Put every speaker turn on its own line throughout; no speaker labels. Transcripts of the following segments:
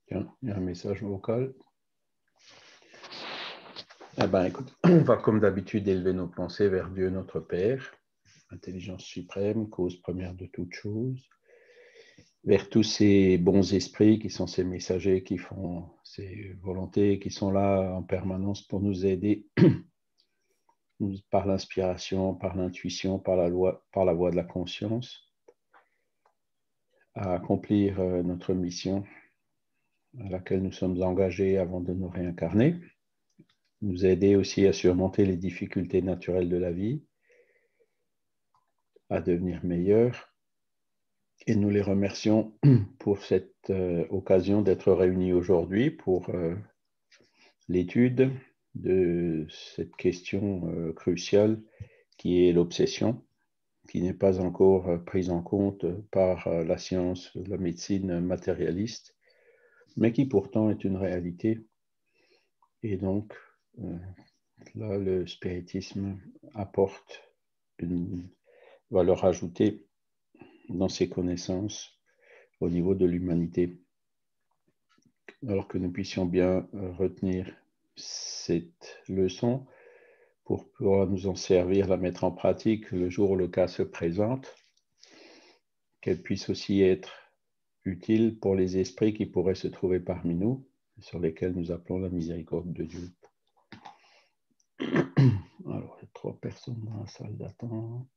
Tiens, il y a un message vocal. Eh bien, écoute, on va comme d'habitude élever nos pensées vers Dieu notre Père, intelligence suprême, cause première de toutes choses, vers tous ces bons esprits qui sont ces messagers qui font ces volontés, qui sont là en permanence pour nous aider par l'inspiration, par l'intuition, par la voie de la conscience, à accomplir notre mission à laquelle nous sommes engagés avant de nous réincarner, nous aider aussi à surmonter les difficultés naturelles de la vie, à devenir meilleurs. Et nous les remercions pour cette occasion d'être réunis aujourd'hui pour l'étude de cette question cruciale qui est l'obsession, qui n'est pas encore prise en compte par la science, la médecine matérialiste, mais qui pourtant est une réalité. Et donc, là, le spiritisme apporte une valeur ajoutée dans ses connaissances au niveau de l'humanité. Alors que nous puissions bien retenir cette leçon pour pouvoir nous en servir, la mettre en pratique le jour où le cas se présente, qu'elle puisse aussi être utile pour les esprits qui pourraient se trouver parmi nous, sur lesquels nous appelons la miséricorde de Dieu. Alors, il y a 3 personnes dans la salle d'attente.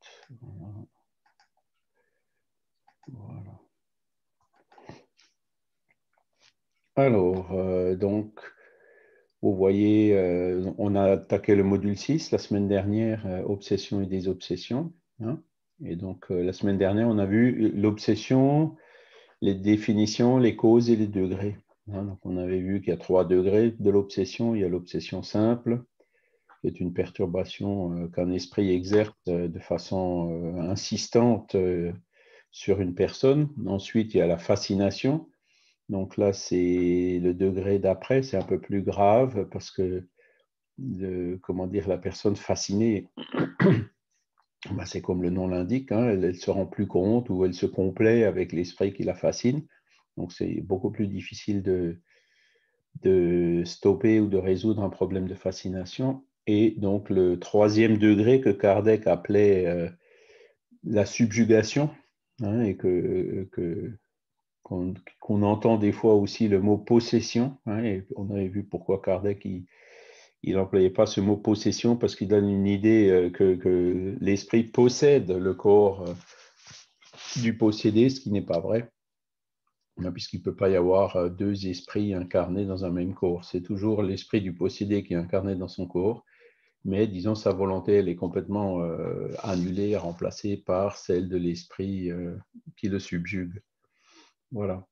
Voilà. Alors, donc, vous voyez, on a attaqué le module 6 la semaine dernière, obsession et désobsession. Hein? Et donc, la semaine dernière, on a vu l'obsession, les définitions, les causes et les degrés. Hein? Donc, on avait vu qu'il y a 3 degrés de l'obsession. Il y a l'obsession simple, qui est une perturbation qu'un esprit exerce de façon insistante sur une personne. Ensuite, il y a la fascination. Donc là, c'est le degré d'après, c'est un peu plus grave parce que, la personne fascinée, ben, c'est comme le nom l'indique, hein, elle se rend plus compte ou elle se complaît avec l'esprit qui la fascine. Donc c'est beaucoup plus difficile de stopper ou de résoudre un problème de fascination. Et donc le 3e degré que Kardec appelait la subjugation, hein, et qu'on entend des fois aussi le mot possession, hein, et on avait vu pourquoi Kardec il n'employait pas ce mot possession parce qu'il donne une idée que l'esprit possède le corps du possédé, ce qui n'est pas vrai, puisqu'il ne peut pas y avoir 2 esprits incarnés dans un même corps. C'est toujours l'esprit du possédé qui est incarné dans son corps, mais disons sa volonté elle est complètement annulée, remplacée par celle de l'esprit qui le subjugue. Voilà.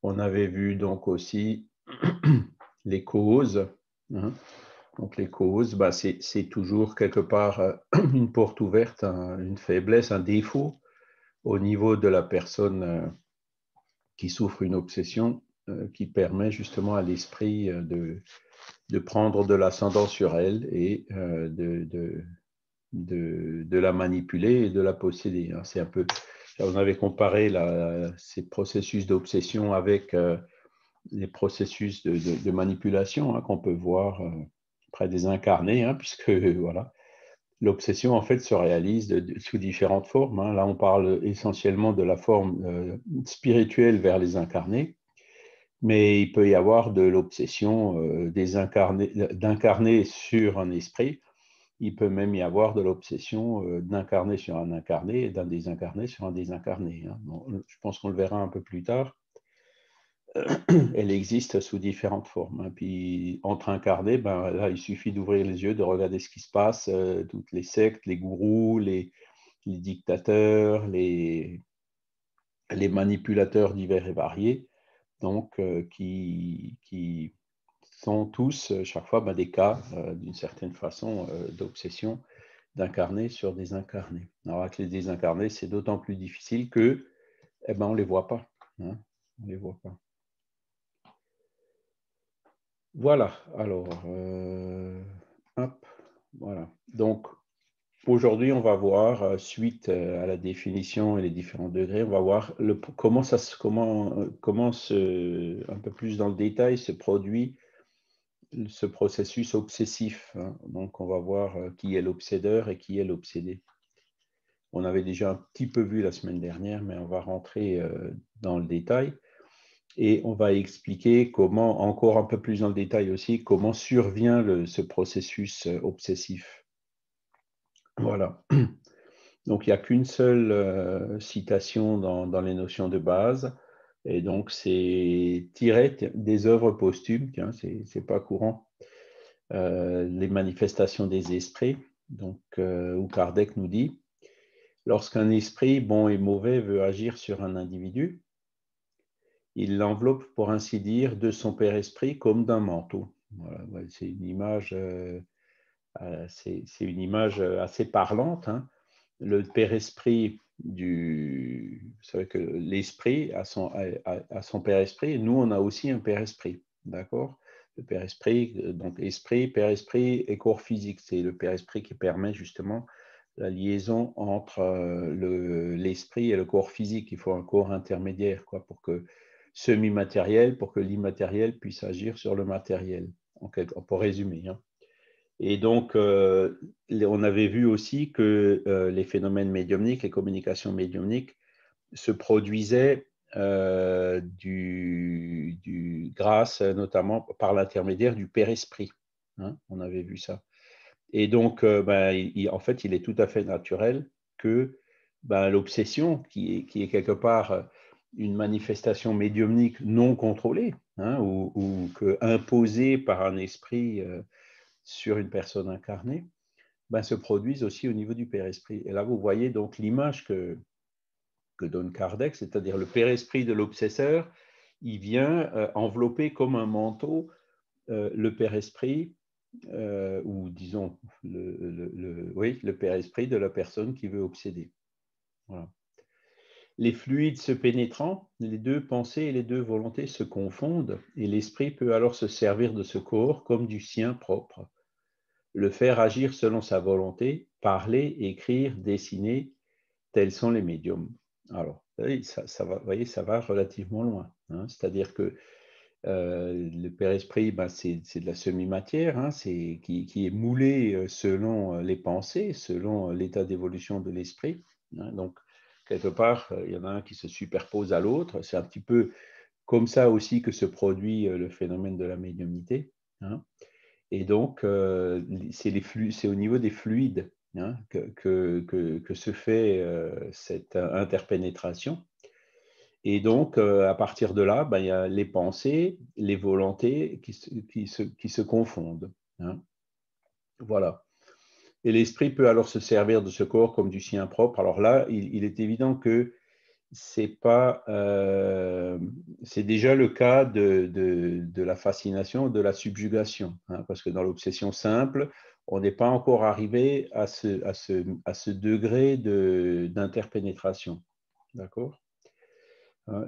On avait vu donc aussi les causes. Hein. Donc les causes, bah, c'est toujours quelque part une porte ouverte, une faiblesse, un défaut au niveau de la personne qui souffre une obsession qui permet justement à l'esprit de prendre de l'ascendant sur elle et de la manipuler et de la posséder. Hein. C'est un peu, on avait comparé ces processus d'obsession avec les processus de manipulation hein, qu'on peut voir près des incarnés, hein, puisque voilà, l'obsession en fait se réalise sous différentes formes. Hein. Là, on parle essentiellement de la forme spirituelle vers les incarnés, mais il peut y avoir de l'obsession d'incarner sur un esprit. Il peut même y avoir de l'obsession d'incarner sur un incarné et d'un désincarné sur un désincarné. Hein. Bon, je pense qu'on le verra un peu plus tard. Elle existe sous différentes formes. Hein. Puis entre incarnés, ben, là, il suffit d'ouvrir les yeux, de regarder ce qui se passe, toutes les sectes, les gourous, les dictateurs, les manipulateurs divers et variés, donc qui sont tous, chaque fois, ben, des cas, d'une certaine façon, d'obsession d'incarner sur des incarnés. Alors avec les désincarnés, c'est d'autant plus difficile que, eh ben, on ne les voit pas. Hein. On les voit pas. Voilà, alors, hop, voilà. Donc, Aujourd'hui, on va voir, suite à la définition et les différents degrés, on va voir comment un peu plus dans le détail se produit ce processus obsessif, hein. Donc, on va voir qui est l'obsédeur et qui est l'obsédé. On avait déjà un petit peu vu la semaine dernière, mais on va rentrer dans le détail et on va expliquer comment, encore un peu plus dans le détail aussi, comment survient ce processus obsessif. Voilà. Donc, il n'y a qu'une seule citation dans les notions de base. Et donc, c'est tiré des œuvres posthumes, tiens, c'est pas courant, les manifestations des esprits, donc, où Kardec nous dit, lorsqu'un esprit bon et mauvais veut agir sur un individu, il l'enveloppe, pour ainsi dire, de son père esprit comme d'un manteau. Voilà, c'est une image, c'est une image assez parlante, hein. Le père esprit vous savez que l'esprit a son père esprit, et nous on a aussi un père esprit, d'accord? Le père esprit, donc esprit, père esprit et corps physique, c'est le père esprit qui permet justement la liaison entre l'esprit et le corps physique. Il faut un corps intermédiaire, quoi, pour que semi-matériel, pour que l'immatériel puisse agir sur le matériel, pour résumer, hein. Et donc, on avait vu aussi que les phénomènes médiumniques, les communications médiumniques se produisaient grâce notamment par l'intermédiaire du Père Esprit, hein, on avait vu ça. Et donc, en fait, il est tout à fait naturel que l'obsession, qui est quelque part une manifestation médiumnique non contrôlée, hein, ou imposée par un esprit sur une personne incarnée, se produisent aussi au niveau du Père Esprit. Et là, vous voyez donc l'image que donne Kardec, c'est-à-dire le Père Esprit de l'obsesseur, il vient envelopper comme un manteau le Père Esprit, ou disons le Père Esprit de la personne qui veut obséder. Voilà. Les fluides se pénétrant, les deux pensées et les deux volontés se confondent, et l'esprit peut alors se servir de ce corps comme du sien propre, le faire agir selon sa volonté, parler, écrire, dessiner, tels sont les médiums. Alors, ça va, vous voyez, ça va relativement loin, hein. C'est-à-dire que le Père Esprit, c'est de la semi-matière, hein, qui est moulé selon les pensées, selon l'état d'évolution de l'esprit, hein. Donc, quelque part, il y en a un qui se superpose à l'autre. C'est un petit peu comme ça aussi que se produit le phénomène de la médiumnité, hein. Et donc, c'est au niveau des fluides, hein, que se fait cette interpénétration. Et donc, à partir de là, il y a les pensées, les volontés qui se confondent, hein. Voilà. Et l'esprit peut alors se servir de ce corps comme du sien propre. Alors là, il est évident que c'est déjà le cas de la fascination, de la subjugation, hein, parce que dans l'obsession simple, on n'est pas encore arrivé à ce degré d'interpénétration. D'accord?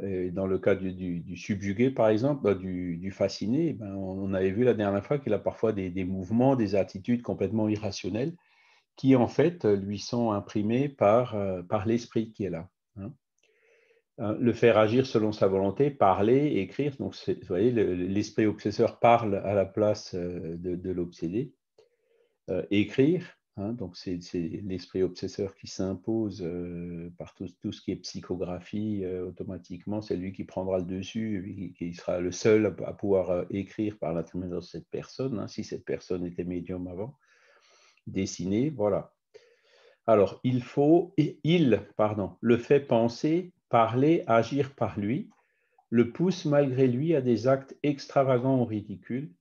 Et dans le cas du subjugué, par exemple, du fasciné, on avait vu la dernière fois qu'il a parfois des mouvements, des attitudes complètement irrationnelles qui, en fait, lui sont imprimés par l'esprit qui est là, hein. Le faire agir selon sa volonté, parler, écrire. Donc, vous voyez, l'esprit obsesseur parle à la place de l'obsédé. Écrire, hein, donc c'est l'esprit obsesseur qui s'impose par tout ce qui est psychographie automatiquement. C'est lui qui prendra le dessus, qui sera le seul à pouvoir écrire par l'intermédiaire de cette personne, hein, si cette personne était médium avant, dessiner, voilà. Alors, il le fait penser, parler, agir par lui, le pousse malgré lui à des actes extravagants ou ridicules.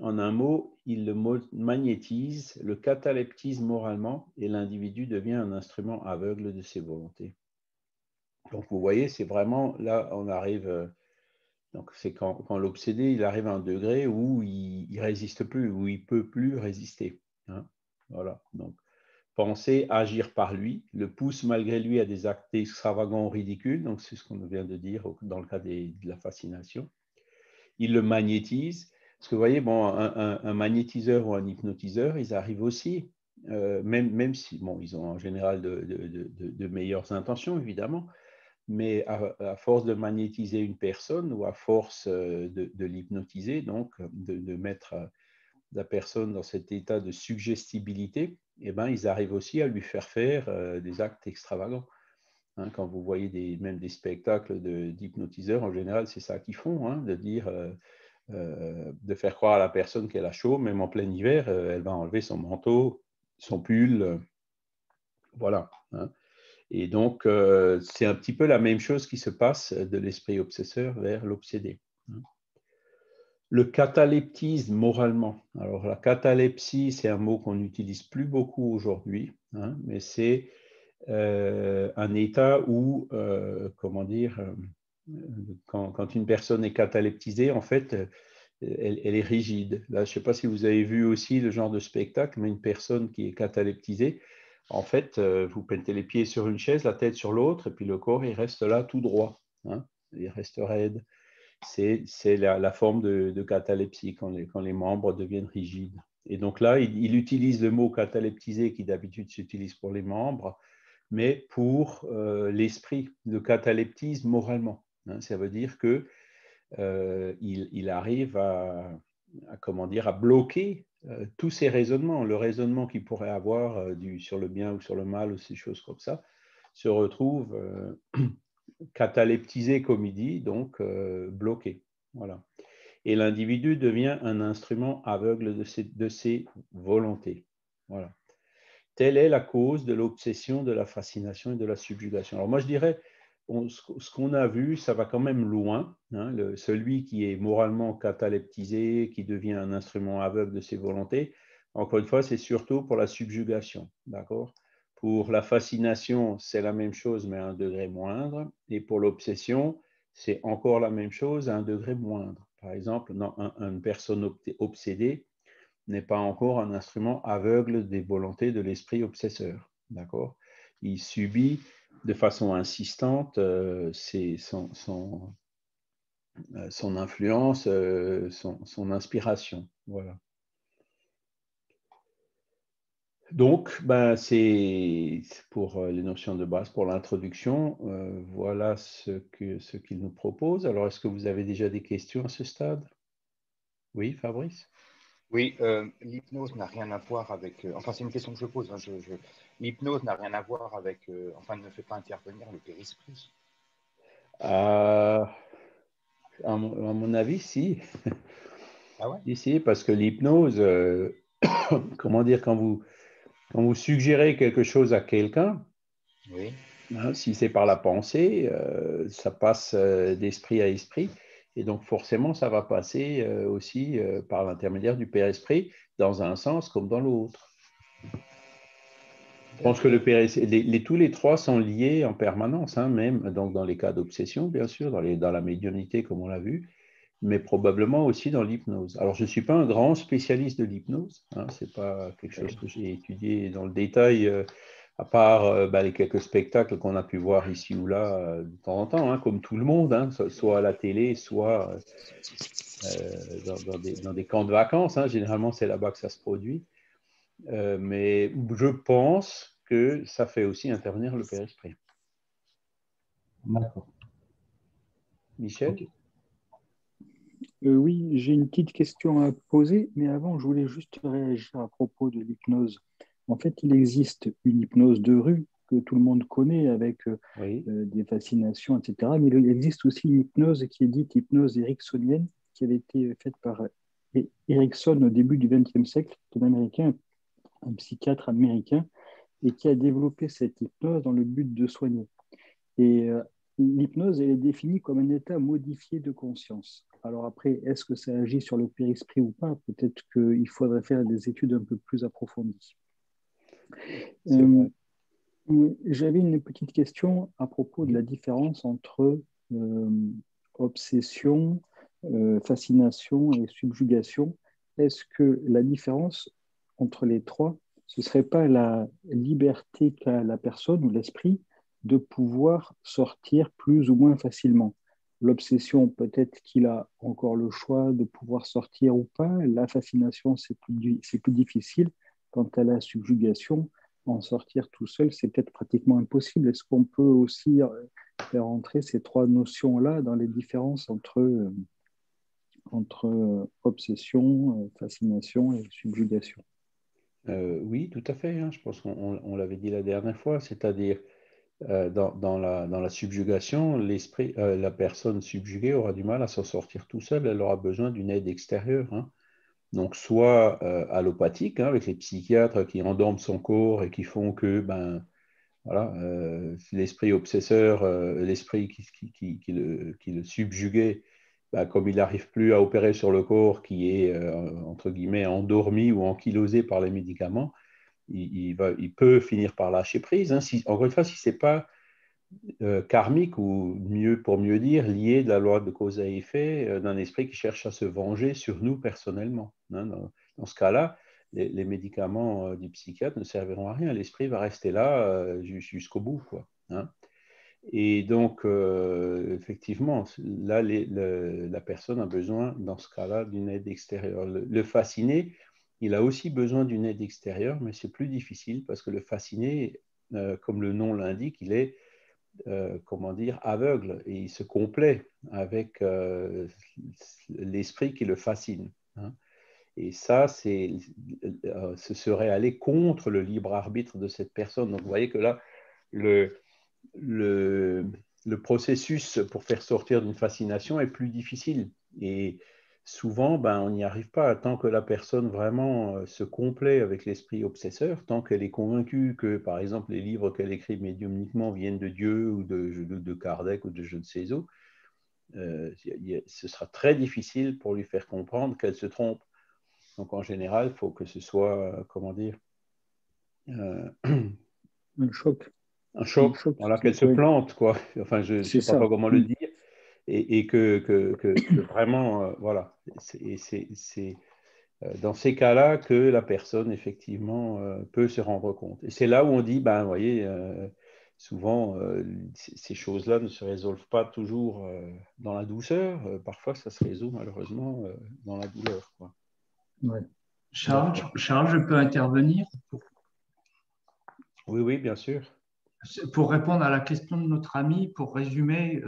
En un mot, il le magnétise, le cataleptise moralement, et l'individu devient un instrument aveugle de ses volontés. Donc, vous voyez, c'est vraiment, là, on arrive, donc c'est quand l'obsédé, il arrive à un degré où il ne résiste plus, où il ne peut plus résister, hein. Voilà, donc penser, agir par lui, le pousse malgré lui à des actes extravagants ou ridicules, donc c'est ce qu'on vient de dire dans le cas de la fascination. Il le magnétise, parce que vous voyez, bon, un magnétiseur ou un hypnotiseur, ils arrivent aussi même si, bon, ils ont en général de meilleures intentions, évidemment, mais à force de magnétiser une personne ou à force de l'hypnotiser, donc de mettre la personne dans cet état de suggestibilité, eh ben, ils arrivent aussi à lui faire des actes extravagants. Hein, quand vous voyez même des spectacles d'hypnotiseurs, en général, c'est ça qu'ils font, hein, de dire, de faire croire à la personne qu'elle a chaud, même en plein hiver, elle va enlever son manteau, son pull, voilà. Hein. Et donc, c'est un petit peu la même chose qui se passe de l'esprit obsesseur vers l'obsédé. Hein. Le cataleptisme moralement. Alors, la catalepsie, c'est un mot qu'on n'utilise plus beaucoup aujourd'hui, hein, mais c'est un état où, comment dire, quand une personne est cataleptisée, en fait, elle est rigide. Là, je ne sais pas si vous avez vu aussi le genre de spectacle, mais une personne qui est cataleptisée, en fait, vous mettez les pieds sur une chaise, la tête sur l'autre, et puis le corps, il reste là tout droit. Hein, il reste raide. C'est la forme de catalepsie, quand les membres deviennent rigides. Et donc là, il utilise le mot cataleptisé qui d'habitude s'utilise pour les membres, mais pour l'esprit, le cataleptisme moralement. Hein, ça veut dire que il arrive comment dire, à bloquer tous ces raisonnements. Le raisonnement qu'il pourrait avoir sur le bien ou sur le mal ou ces choses comme ça se retrouve cataleptisé, comme il dit, donc bloqué. Voilà. Et l'individu devient un instrument aveugle de ses volontés. Voilà. Telle est la cause de l'obsession, de la fascination et de la subjugation. Alors moi, je dirais, ce qu'on a vu, ça va quand même loin. Hein, celui qui est moralement cataleptisé, qui devient un instrument aveugle de ses volontés, encore une fois, c'est surtout pour la subjugation. D'accord ? Pour la fascination, c'est la même chose, mais à un degré moindre. Et pour l'obsession, c'est encore la même chose à un degré moindre. Par exemple, une personne obsédée n'est pas encore un instrument aveugle des volontés de l'esprit obsesseur. D'accord ? Il subit de façon insistante son influence, son inspiration. Voilà. Donc, ben, c'est pour les notions de base, pour l'introduction. Voilà ce qu'il nous propose. Alors, est-ce que vous avez déjà des questions à ce stade? Oui, Fabrice?
Oui, l'hypnose n'a rien à voir avec. Enfin, c'est une question que je pose. Hein, l'hypnose n'a rien à voir avec. Enfin, ne fait pas intervenir le périsprit.
À mon avis, si.
Ah ouais?
Si, parce que l'hypnose, comment dire, quand vous suggérez quelque chose à quelqu'un,
Oui.
hein, si c'est par la pensée, ça passe d'esprit à esprit. Et donc, forcément, ça va passer aussi par l'intermédiaire du Père-Esprit, dans un sens comme dans l'autre. Je pense que tous les trois sont liés en permanence, hein, même donc dans les cas d'obsession, bien sûr, dans la médiumnité, comme on l'a vu, mais probablement aussi dans l'hypnose. Alors, je ne suis pas un grand spécialiste de l'hypnose, hein, ce n'est pas quelque chose que j'ai étudié dans le détail, à part les quelques spectacles qu'on a pu voir ici ou là de temps en temps, hein, comme tout le monde, hein, soit à la télé, soit dans des camps de vacances. Hein, généralement, c'est là-bas que ça se produit. Mais je pense que ça fait aussi intervenir le Père-Esprit.
D'accord.
Michel?
Ok.
Oui, j'ai une petite question à poser, mais avant, je voulais juste réagir à propos de l'hypnose. En fait, il existe une hypnose de rue que tout le monde connaît avec
Oui.
des fascinations, etc. Mais il existe aussi une hypnose qui est dite hypnose ericksonienne, qui avait été faite par Erickson au début du XXe siècle, un Américain, un psychiatre américain, et qui a développé cette hypnose dans le but de soigner. Et l'hypnose, elle est définie comme un état modifié de conscience. Alors après, est-ce que ça agit sur le périsprit ou pas? Peut-être qu'il faudrait faire des études un peu plus approfondies.
C'est vrai.
J'avais une petite question à propos de la différence entre euh, obsession, fascination et subjugation. Est-ce que la différence entre les trois, ce ne serait pas la liberté qu'a la personne ou l'esprit de pouvoir sortir plus ou moins facilement? L'obsession, peut-être qu'il a encore le choix de pouvoir sortir ou pas. La fascination, c'est plus difficile. quant à la subjugation, en sortir tout seul, c'est peut-être pratiquement impossible. Est-ce qu'on peut aussi faire entrer ces trois notions-là dans les différences entre obsession, fascination et subjugation?
Oui, tout à fait, hein. Je pense qu'on l'avait dit la dernière fois, c'est-à-dire dans la subjugation, la personne subjuguée aura du mal à s'en sortir tout seul, elle aura besoin d'une aide extérieure, hein. Donc, soit allopathique, hein, avec les psychiatres qui endorment son corps et qui font que voilà, l'esprit obsesseur, l'esprit qui le subjuguait, comme il n'arrive plus à opérer sur le corps qui est, entre guillemets, endormi ou ankylosé par les médicaments, il peut finir par lâcher prise, hein. Encore une fois, si ce n'est pas karmique ou pour mieux dire, lié de la loi de cause à effet d'un esprit qui cherche à se venger sur nous personnellement, hein. Dans ce cas-là, les médicaments du psychiatre ne serviront à rien. L'esprit va rester là jusqu'au bout, quoi, hein. Et donc, effectivement, là, la personne a besoin, dans ce cas-là, d'une aide extérieure. Le fasciné, il a aussi besoin d'une aide extérieure, mais c'est plus difficile parce que le fasciné, comme le nom l'indique, il est comment dire, aveugle et il se complaît avec l'esprit qui le fascine, hein. Et ça, ce serait aller contre le libre arbitre de cette personne. Donc, vous voyez que là, le, le, le processus pour faire sortir d'une fascination est plus difficile. Et souvent, on n'y arrive pas tant que la personne vraiment se complaît avec l'esprit obsesseur, tant qu'elle est convaincue que, par exemple, les livres qu'elle écrit médiumniquement viennent de Dieu ou de Kardec ou de je ne sais où, ce sera très difficile pour lui faire comprendre qu'elle se trompe. Donc, en général, il faut que ce soit, comment dire,
Un choc.
un choc, voilà, qu'elle se
Oui,
plante, quoi. Enfin, je ne
c'est
sais pas
ça.
trop comment le dire. Et que vraiment, voilà, c'est dans ces cas-là que la personne, effectivement, peut se rendre compte. Et c'est là où on dit, vous voyez, souvent, ces choses-là ne se résolvent pas toujours dans la douceur. Parfois, ça se résout malheureusement dans la douleur, quoi.
Ouais.
Charles, je peux intervenir
Oui, oui, bien sûr.
pour répondre à la question de notre ami, pour résumer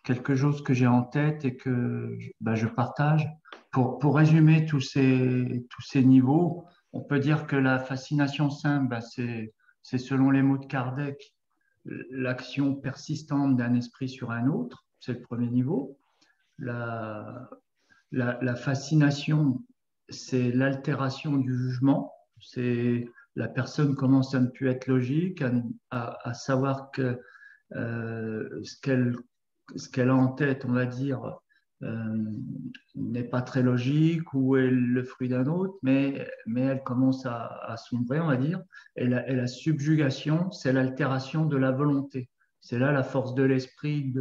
quelque chose que j'ai en tête et que je partage. Pour résumer tous ces niveaux, on peut dire que la fascination simple, c'est selon les mots de Kardec, l'action persistante d'un esprit sur un autre, c'est le premier niveau. La fascination, c'est l'altération du jugement, c'est la personne commence à ne plus être logique, à savoir que ce qu'elle a en tête, on va dire, n'est pas très logique ou est le fruit d'un autre, mais elle commence à sombrer, on va dire. Et la subjugation, c'est l'altération de la volonté. C'est là la force de l'esprit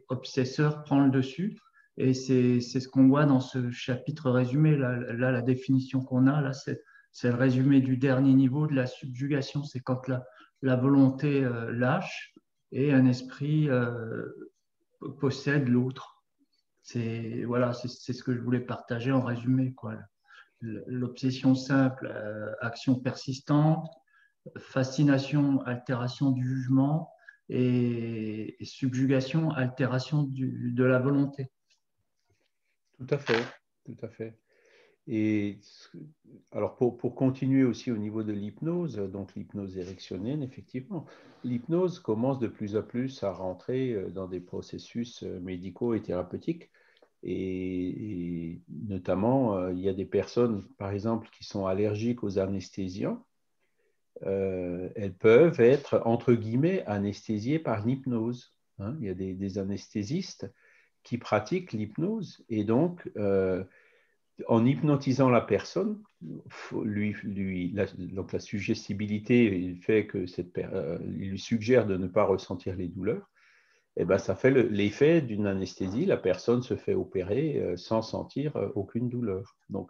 obsesseur prend le dessus. Et c'est ce qu'on voit dans ce chapitre résumé. Là la définition qu'on a, là, c'est le résumé du dernier niveau de la subjugation. C'est quand la volonté lâche et un esprit possède l'autre. Voilà, c'est ce que je voulais partager en résumé, quoi. L'obsession simple, action persistante, fascination, altération du jugement et subjugation, altération de la volonté.
Tout à fait, tout à fait. Et alors pour continuer aussi au niveau de l'hypnose, donc l'hypnose érectionnelle, effectivement, l'hypnose commence de plus en plus à rentrer dans des processus médicaux et thérapeutiques. Et notamment, il y a des personnes, par exemple, qui sont allergiques aux anesthésiants. Elles peuvent être, entre guillemets, anesthésiées par l'hypnose, hein. Il y a des anesthésistes qui pratiquent l'hypnose et donc en hypnotisant la personne, donc la suggestibilité fait que il lui suggère de ne pas ressentir les douleurs. Et ça fait l'effet d'une anesthésie. La personne se fait opérer sans sentir aucune douleur. Donc,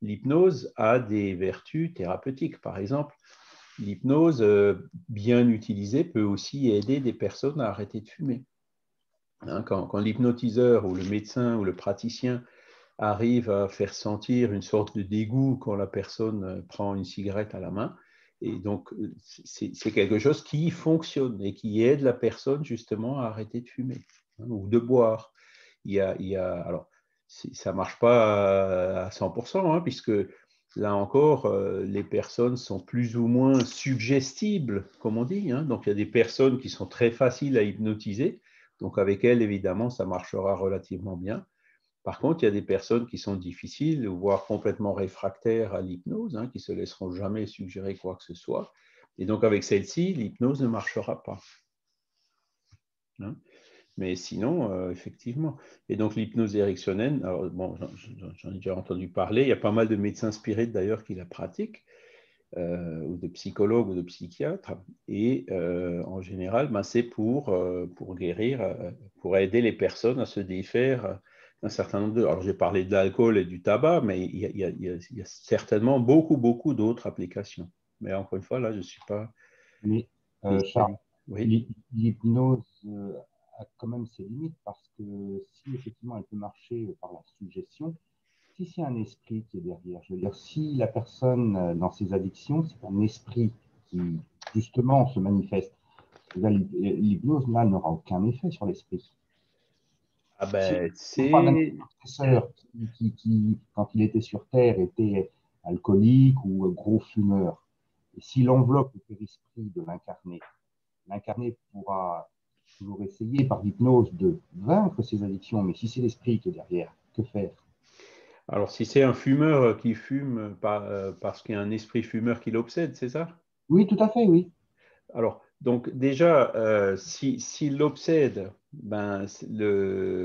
l'hypnose a des vertus thérapeutiques. Par exemple, l'hypnose bien utilisée peut aussi aider des personnes à arrêter de fumer. Hein, quand l'hypnotiseur ou le médecin ou le praticien arrive à faire sentir une sorte de dégoût quand la personne prend une cigarette à la main. Et donc, c'est quelque chose qui fonctionne et qui aide la personne justement à arrêter de fumer, hein, ou de boire. Alors, ça ne marche pas à 100%, hein, puisque là encore, les personnes sont plus ou moins suggestibles, comme on dit, hein. Donc, il y a des personnes qui sont très faciles à hypnotiser. Donc, avec elles, évidemment, ça marchera relativement bien. Par contre, il y a des personnes qui sont difficiles, voire complètement réfractaires à l'hypnose, hein, qui ne se laisseront jamais suggérer quoi que ce soit. Et donc, avec celle-ci, l'hypnose ne marchera pas. Hein. Mais sinon, effectivement. Et donc, l'hypnose ericksonienne, alors, bon, j'en ai déjà entendu parler. Il y a pas mal de médecins spirites, d'ailleurs, qui la pratiquent, ou de psychologues ou de psychiatres. Et en général, ben, c'est pour guérir, pour aider les personnes à se défaire un certain nombre de... Alors, j'ai parlé de l'alcool et du tabac, mais il y a certainement beaucoup d'autres applications. Mais encore une fois, là, je ne suis pas
Mais Charles,
spécialiste. Oui.
l'hypnose a quand même ses limites parce que si effectivement elle peut marcher par la suggestion, si c'est un esprit qui est derrière, je veux dire, si la personne dans ses addictions, c'est un esprit qui justement se manifeste, l'hypnose là n'aura aucun effet sur l'esprit.
Ah
Si
ben,
on parle d'un
c'est...
professeur qui, quand il était sur Terre, était alcoolique ou gros fumeur, et s'il enveloppe le périsprit de l'incarné pourra toujours essayer par l'hypnose de vaincre ses addictions, mais si c'est l'esprit qui est derrière, que faire?
Alors, si c'est un fumeur qui fume parce qu'il y a un esprit fumeur qui l'obsède, c'est ça?
Oui, tout à fait, oui.
Alors, donc déjà, s'il l'obsède, ben,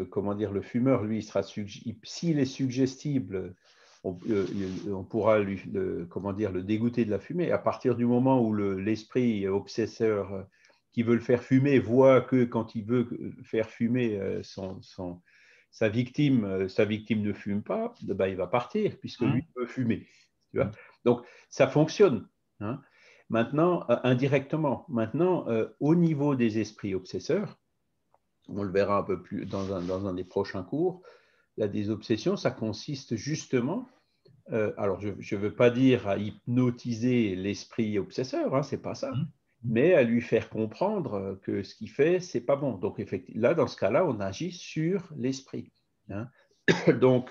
comment dire, le fumeur, lui, s'il est suggestible, on pourra comment dire, le dégoûter de la fumée. À partir du moment où l'esprit obsesseur qui veut le faire fumer voit que quand il veut faire fumer sa victime ne fume pas, ben, il va partir puisque lui veut fumer. Tu vois. Donc, ça fonctionne. Hein. Maintenant, indirectement, maintenant, au niveau des esprits obsesseurs, on le verra un peu plus dans un des prochains cours, la désobsession, ça consiste justement, alors je ne veux pas dire à hypnotiser l'esprit obsesseur, hein, c'est pas ça, mais à lui faire comprendre que ce qu'il fait, c'est pas bon. Donc, effectivement, là, dans ce cas-là, on agit sur l'esprit. Hein. Donc,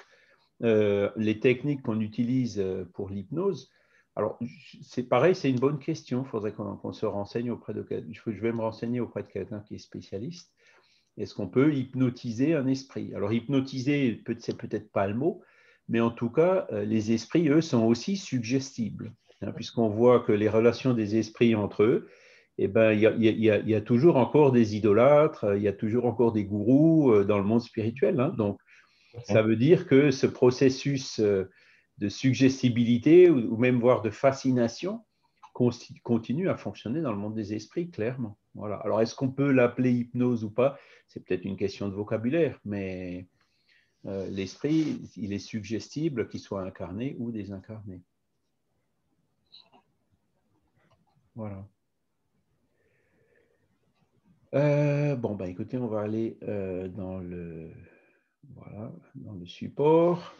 les techniques qu'on utilise pour l'hypnose, alors c'est pareil, c'est une bonne question. Il faudrait qu'on se renseigne auprès de quelqu'un. Je vais me renseigner auprès de quelqu'un qui est spécialiste. Est-ce qu'on peut hypnotiser un esprit? Alors, hypnotiser, c'est peut-être pas le mot, mais en tout cas, les esprits, eux, sont aussi suggestibles, hein, puisqu'on voit que les relations des esprits entre eux, eh ben, il y a toujours encore des idolâtres, il y a toujours encore des gourous dans le monde spirituel. Hein, donc, ça veut dire que ce processus de suggestibilité ou même voire de fascination continue à fonctionner dans le monde des esprits, clairement. Voilà. Alors, est-ce qu'on peut l'appeler hypnose ou pas? C'est peut-être une question de vocabulaire, mais l'esprit, il est suggestible qu'il soit incarné ou désincarné. Voilà. Bon, ben, écoutez, on va aller dans le support.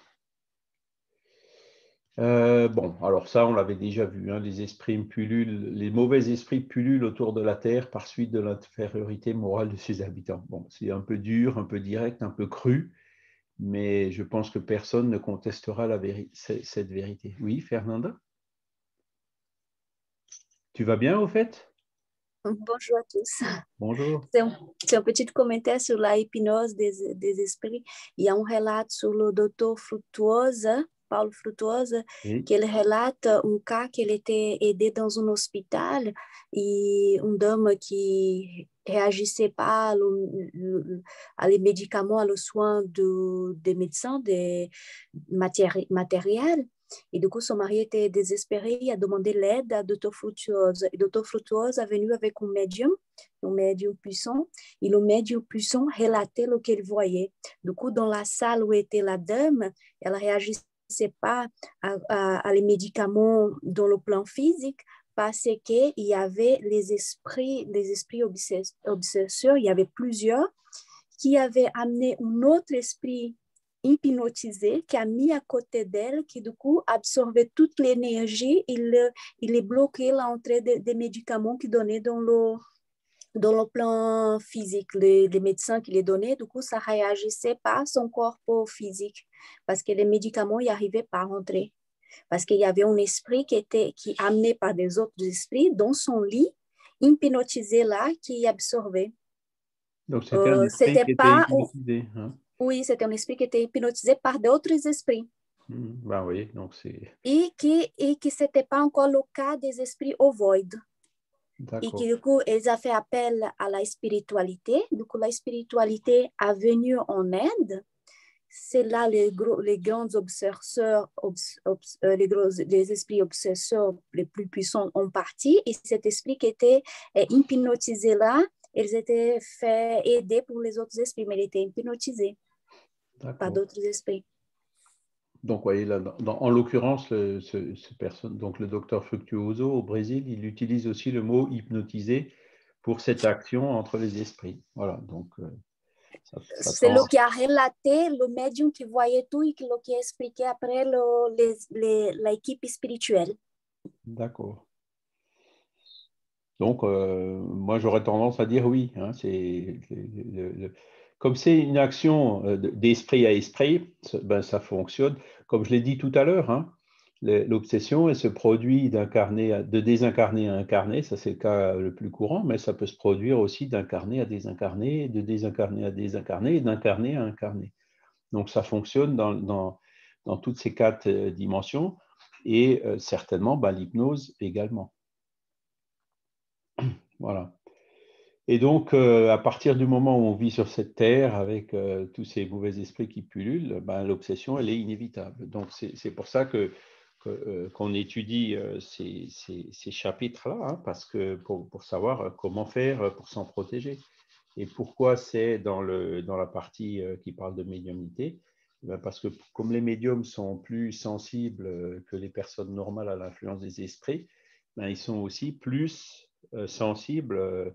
Bon, alors ça, on l'avait déjà vu, hein, les mauvais esprits pullulent autour de la Terre par suite de l'infériorité morale de ses habitants. Bon, c'est un peu dur, un peu direct, un peu cru, mais je pense que personne ne contestera cette vérité. Oui, Fernanda? Tu vas bien, au fait?
Bonjour à tous.
Bonjour.
C'est un petit commentaire sur la hypnose des esprits. Il y a un relato sur le docteur Frutuosa, Paulo Frutuosa,
Oui.
que ele relata cas que ele était aidé dans un hôpital et une dame qui réagissait pas à les médicaments, aux soins des médecins, des matériels. Et du coup, son mari était désespéré et a demandé l'aide à Dr. Frutuosa. Et Dr. Frutuosa est venu avec un médium puissant. Et le médium puissant relatait ce qu'il voyait. Du coup, dans la salle où était la dame, elle réagissait pas à les médicaments dans le plan physique parce qu'il y avait les esprits obsesseurs, il y avait plusieurs qui avaient amené un autre esprit hypnotisé, qui a mis à côté d'elle, qui du coup absorbait toute l'énergie, il est bloqué l'entrée des médicaments qu'il donnait dans le plan physique. Les médecins qui les donnaient, du coup, ça réagissait pas à son corps physique, parce que les médicaments n'y arrivaient pas à rentrer. Parce qu'il y avait un esprit qui amené par des autres esprits dans son lit, hypnotisé là, qui absorbait.
Donc, c'était un esprit qui était hypnotisé. Hein?
Oui, c'était un esprit qui était hypnotisé par d'autres esprits.
Ben oui, donc c'est...
Et que ce n'était pas encore le cas des esprits ovoïdes. Et que du coup, ils ont fait appel à la spiritualité. Du coup, la spiritualité a venu en aide. C'est là les grands obsesseurs, les esprits obsesseurs les plus puissants ont parti. Et cet esprit qui était hypnotisé là, ils étaient fait aider pour les autres esprits, mais il était hypnotisé par d'autres esprits.
Donc, voyez, là, en l'occurrence, personne, donc le docteur Fructuoso au Brésil, il utilise aussi le mot hypnotisé pour cette action entre les esprits. Voilà, donc...
c'est le qui a relaté, le médium qui voyait tout et qui a expliqué après l'équipe spirituelle. D'accord.
Donc, moi, j'aurais tendance à dire oui. Hein, comme c'est une action d'esprit à esprit, ben, ça fonctionne. Comme je l'ai dit tout à l'heure, hein, l'obsession, elle se produit de désincarné à incarné, ça c'est le cas le plus courant, mais ça peut se produire aussi d'incarné à désincarné, de désincarné à désincarné et d'incarné à incarné. Donc ça fonctionne dans toutes ces 4 dimensions et certainement l'hypnose également. Voilà. Et donc, à partir du moment où on vit sur cette terre avec tous ces mauvais esprits qui pullulent, l'obsession, elle est inévitable. Donc, c'est pour ça qu'on étudie ces chapitres-là, hein, parce que pour savoir comment faire pour s'en protéger. Et pourquoi c'est dans la partie qui parle de médiumnité? Parce que comme les médiums sont plus sensibles que les personnes normales à l'influence des esprits, ils sont aussi plus sensibles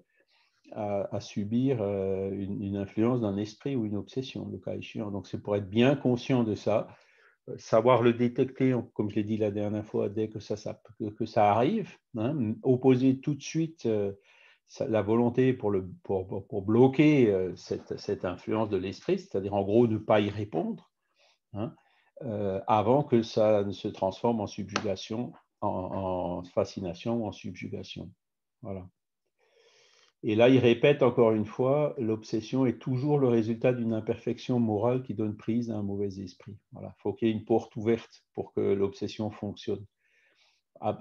à subir une influence d'un esprit ou une obsession, le cas échéant. Donc, c'est pour être bien conscient de ça, savoir le détecter, comme je l'ai dit la dernière fois, dès que ça arrive, hein, opposer tout de suite la volonté pour bloquer cette influence de l'esprit, c'est-à-dire en gros ne pas y répondre, hein, avant que ça ne se transforme en subjugation, en fascination ou en subjugation. Voilà. Et là, il répète encore une fois, l'obsession est toujours le résultat d'une imperfection morale qui donne prise à un mauvais esprit. Voilà. Il faut qu'il y ait une porte ouverte pour que l'obsession fonctionne.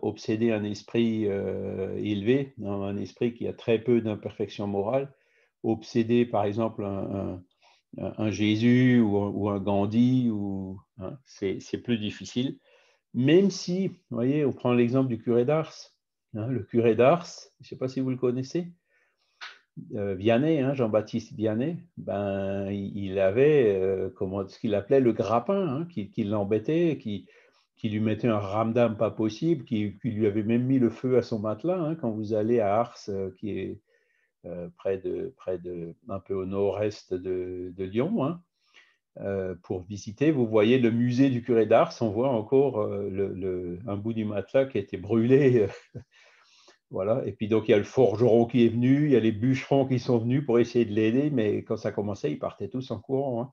Obséder un esprit élevé, un esprit qui a très peu d'imperfection morale, obséder par exemple un Jésus ou un Gandhi, hein, c'est plus difficile. Même si, vous voyez, on prend l'exemple du curé d'Ars. Hein, le curé d'Ars, je ne sais pas si vous le connaissez, Vianney, hein, Jean-Baptiste Vianney, il avait ce qu'il appelait le grappin, hein, qui l'embêtait, qui lui mettait un ramdam pas possible, qui lui avait même mis le feu à son matelas. Hein, quand vous allez à Ars, qui est près de un peu au nord-est de Lyon, hein, pour visiter, vous voyez le musée du curé d'Ars, on voit encore un bout du matelas qui a été brûlé. Voilà. Et puis donc il y a le forgeron qui est venu, il y a les bûcherons qui sont venus pour essayer de l'aider, mais quand ça commençait, ils partaient tous en courant. Hein.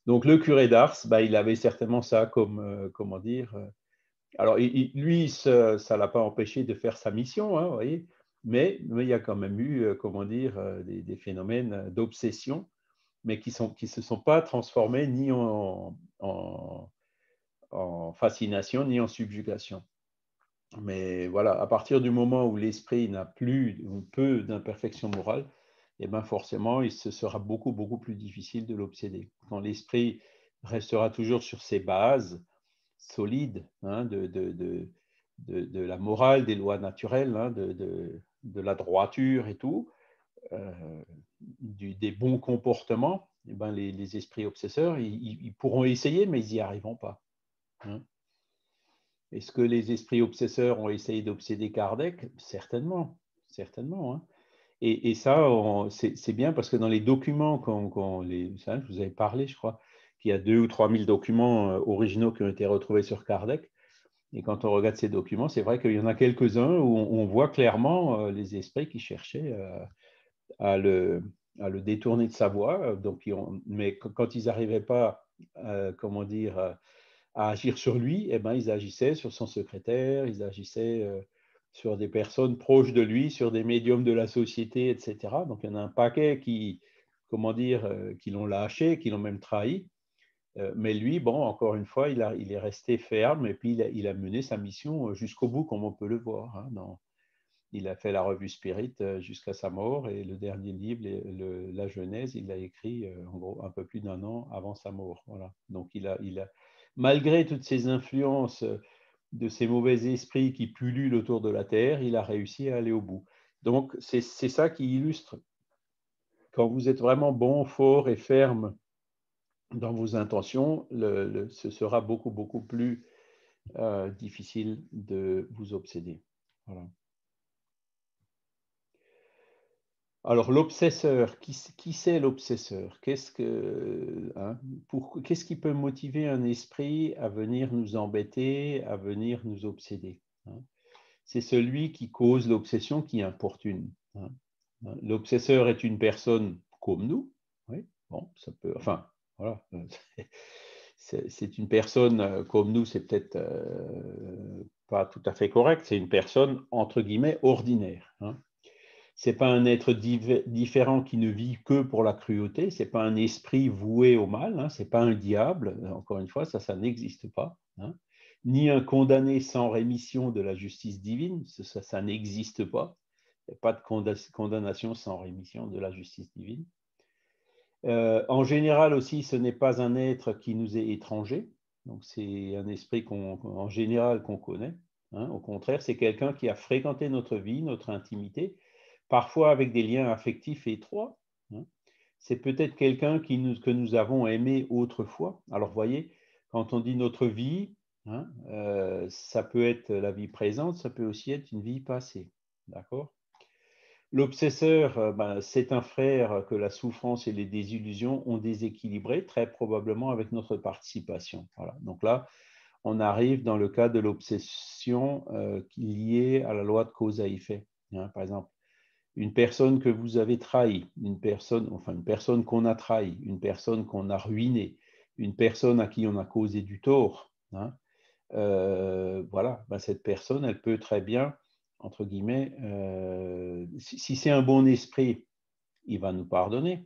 Donc le curé d'Ars, il avait certainement ça comme, comment dire. Alors lui, ça ne l'a pas empêché de faire sa mission, hein, vous voyez, mais il y a quand même eu, comment dire, des phénomènes d'obsession, mais qui ne se sont pas transformés ni en fascination, ni en subjugation. Mais voilà, à partir du moment où l'esprit n'a plus ou peu d'imperfection morale, eh bien forcément, il se sera beaucoup, beaucoup plus difficile de l'obséder. Quand l'esprit restera toujours sur ses bases solides, hein, de la morale, des lois naturelles, hein, de la droiture et tout, des bons comportements, eh bien les esprits obsesseurs, ils pourront essayer, mais ils n'y arriveront pas. Hein. Est-ce que les esprits obsesseurs ont essayé d'obséder Kardec? Certainement, certainement. Hein. Et ça, c'est bien parce que dans les documents, je vous avais parlé, je crois, qu'il y a 2 ou 3 000 documents originaux qui ont été retrouvés sur Kardec. Et quand on regarde ces documents, c'est vrai qu'il y en a quelques-uns où on voit clairement les esprits qui cherchaient à le détourner de sa voie. Donc, mais quand ils n'arrivaient pas, comment dire, à agir sur lui, eh ben, ils agissaient sur son secrétaire, ils agissaient sur des personnes proches de lui, sur des médiums de la société, etc. Donc, il y en a un paquet qui, comment dire, qui l'ont lâché, qui l'ont même trahi. Mais lui, bon, encore une fois, il est resté ferme et puis il a mené sa mission jusqu'au bout, comme on peut le voir. Hein, il a fait la revue Spirit jusqu'à sa mort et le dernier livre, la Genèse, il l'a écrit en gros un peu plus d'1 an avant sa mort. Voilà. Donc, malgré toutes ces influences de ces mauvais esprits qui pullulent autour de la Terre, il a réussi à aller au bout. Donc, c'est ça qui illustre quand vous êtes vraiment bon, fort et ferme dans vos intentions, ce sera beaucoup, beaucoup plus difficile de vous obséder. Voilà. Alors, l'obsesseur, qui c'est l'obsesseur? Qu'est-ce qui peut motiver un esprit à venir nous embêter, à venir nous obséder? C'est celui qui cause l'obsession, qui importune. L'obsesseur est une personne comme nous. Oui, bon, ça peut. Enfin, voilà. C'est une personne comme nous, c'est peut-être pas tout à fait correct. C'est une personne, entre guillemets, ordinaire. Ce n'est pas un être différent qui ne vit que pour la cruauté. Ce n'est pas un esprit voué au mal. Ce n'est pas un diable. Encore une fois, ça n'existe pas. Ni un condamné sans rémission de la justice divine. Ça n'existe pas. Il n'y a pas de condamnation sans rémission de la justice divine. En général aussi, ce n'est pas un être qui nous est étranger. Donc, c'est un esprit en général qu'on connaît. Au contraire, c'est quelqu'un qui a fréquenté notre vie, notre intimité, parfois avec des liens affectifs étroits. C'est peut-être quelqu'un que nous avons aimé autrefois. Alors, vous voyez, quand on dit notre vie, ça peut être la vie présente, ça peut aussi être une vie passée. D'accord ? L'obsesseur, c'est un frère que la souffrance et les désillusions ont déséquilibré, très probablement avec notre participation. Voilà. Donc là, on arrive dans le cas de l'obsession liée à la loi de cause à effet. Par exemple, une personne que vous avez trahie, une personne qu'on a trahie, une personne qu'on a ruinée, une personne à qui on a causé du tort. Voilà, cette personne, elle peut très bien, entre guillemets, si c'est un bon esprit, il va nous pardonner.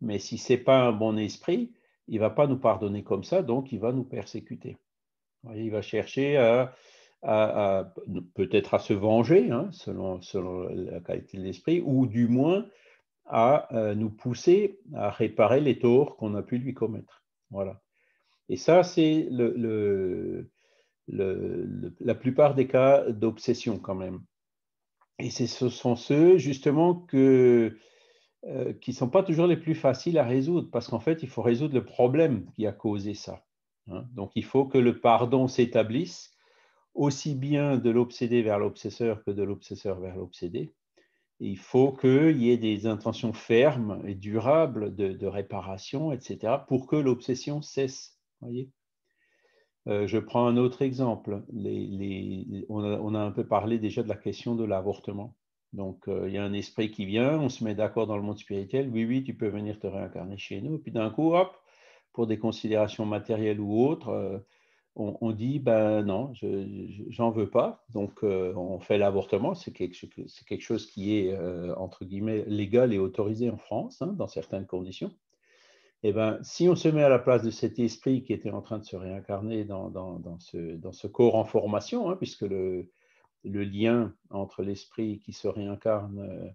Mais si ce n'est pas un bon esprit, il ne va pas nous pardonner comme ça, donc il va nous persécuter. Il va chercher peut-être à se venger, selon la qualité de l'esprit, ou du moins à nous pousser à réparer les torts qu'on a pu lui commettre. Voilà. Et ça, c'est la plupart des cas d'obsession quand même. Et ce sont ceux, justement, qui ne sont pas toujours les plus faciles à résoudre, parce qu'en fait, il faut résoudre le problème qui a causé ça. Donc, il faut que le pardon s'établisse, aussi bien de l'obsédé vers l'obsesseur que de l'obsesseur vers l'obsédé. Il faut qu'il y ait des intentions fermes et durables de réparation, etc., pour que l'obsession cesse. Voyez. Je prends un autre exemple. On a un peu parlé déjà de la question de l'avortement. Donc, il y a un esprit qui vient, on se met d'accord dans le monde spirituel, oui, tu peux venir te réincarner chez nous. Et puis d'un coup, hop, pour des considérations matérielles ou autres, on dit, non, j'en veux pas. Donc, on fait l'avortement. C'est quelque chose qui est, entre guillemets, légal et autorisé en France, dans certaines conditions. Eh si on se met à la place de cet esprit qui était en train de se réincarner dans ce corps en formation, puisque le lien entre l'esprit qui se réincarne,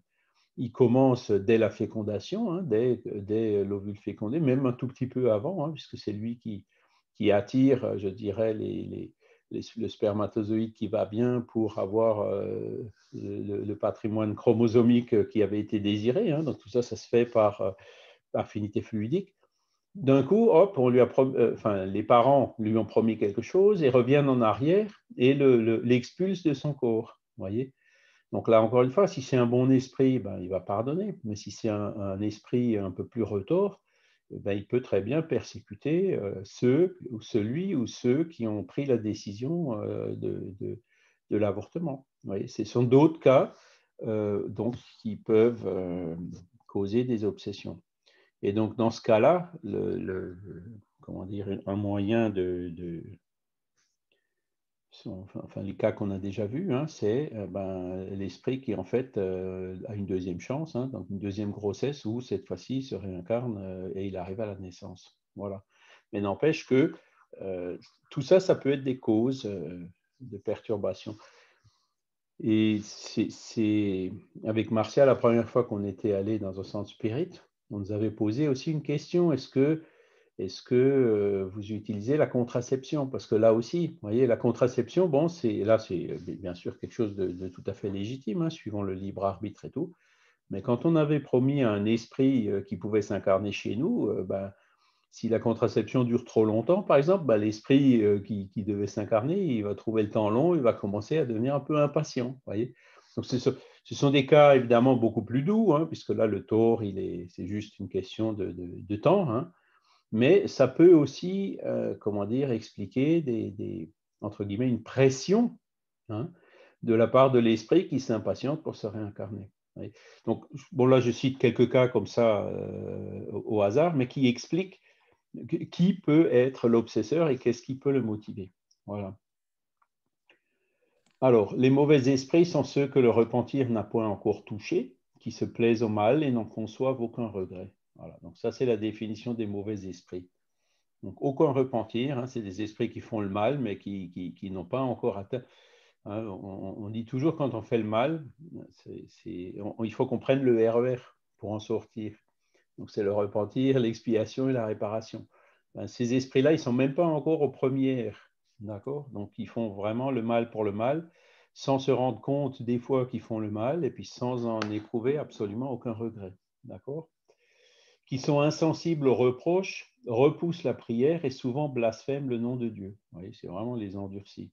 il commence dès la fécondation, dès l'ovule fécondé, même un tout petit peu avant, puisque c'est lui qui attire, je dirais, le spermatozoïde qui va bien pour avoir le patrimoine chromosomique qui avait été désiré. Donc tout ça, ça se fait par affinité fluidique. D'un coup, hop, les parents lui ont promis quelque chose et reviennent en arrière et l'expulsent de son corps. Voyez. Donc là, encore une fois, si c'est un bon esprit, il va pardonner. Mais si c'est un esprit un peu plus retors, ben, il peut très bien persécuter celui ou ceux qui ont pris la décision de l'avortement. Ce sont d'autres cas donc, qui peuvent causer des obsessions. Et donc, dans ce cas-là, comment dire, un moyen enfin, les cas qu'on a déjà vus, hein, c'est l'esprit qui, en fait, a une deuxième chance, hein, donc une deuxième grossesse où, cette fois-ci, il se réincarne et il arrive à la naissance. Voilà. Mais n'empêche que tout ça, ça peut être des causes de perturbation. Et c'est avec Marcia, la première fois qu'on était allé dans un centre spirit, on nous avait posé aussi une question, est-ce que vous utilisez la contraception? Parce que là aussi, vous voyez, la contraception, bon, c'est bien sûr quelque chose de tout à fait légitime, hein, suivant le libre arbitre et tout. Mais quand on avait promis à un esprit qui pouvait s'incarner chez nous, si la contraception dure trop longtemps, par exemple, l'esprit qui devait s'incarner, il va trouver le temps long, il va commencer à devenir un peu impatient. Voyez. Donc, ce sont des cas évidemment beaucoup plus doux, hein, puisque là, le tort, c'est juste une question de temps. Hein. Mais ça peut aussi, comment dire, expliquer entre guillemets, une pression, hein, de la part de l'esprit qui s'impatiente pour se réincarner. Voyez. Donc, bon, là, je cite quelques cas comme ça au hasard, mais qui expliquent qui peut être l'obsesseur et qu'est-ce qui peut le motiver. Voilà. Alors, les mauvais esprits sont ceux que le repentir n'a point encore touché, qui se plaisent au mal et n'en conçoivent aucun regret. Voilà. Donc ça, c'est la définition des mauvais esprits. Donc, aucun repentir, hein, c'est des esprits qui font le mal, mais qui n'ont pas encore atteint. Hein, on dit toujours quand on fait le mal, il faut qu'on prenne le RER pour en sortir. Donc, c'est le repentir, l'expiation et la réparation. Ces esprits-là, ils ne sont même pas encore au premier R. D'accord? Donc, ils font vraiment le mal pour le mal, sans se rendre compte des fois qu'ils font le mal, et puis sans en éprouver absolument aucun regret. D'accord? Qui sont insensibles aux reproches, repoussent la prière et souvent blasphèment le nom de Dieu. Vous voyez, c'est vraiment les endurcis.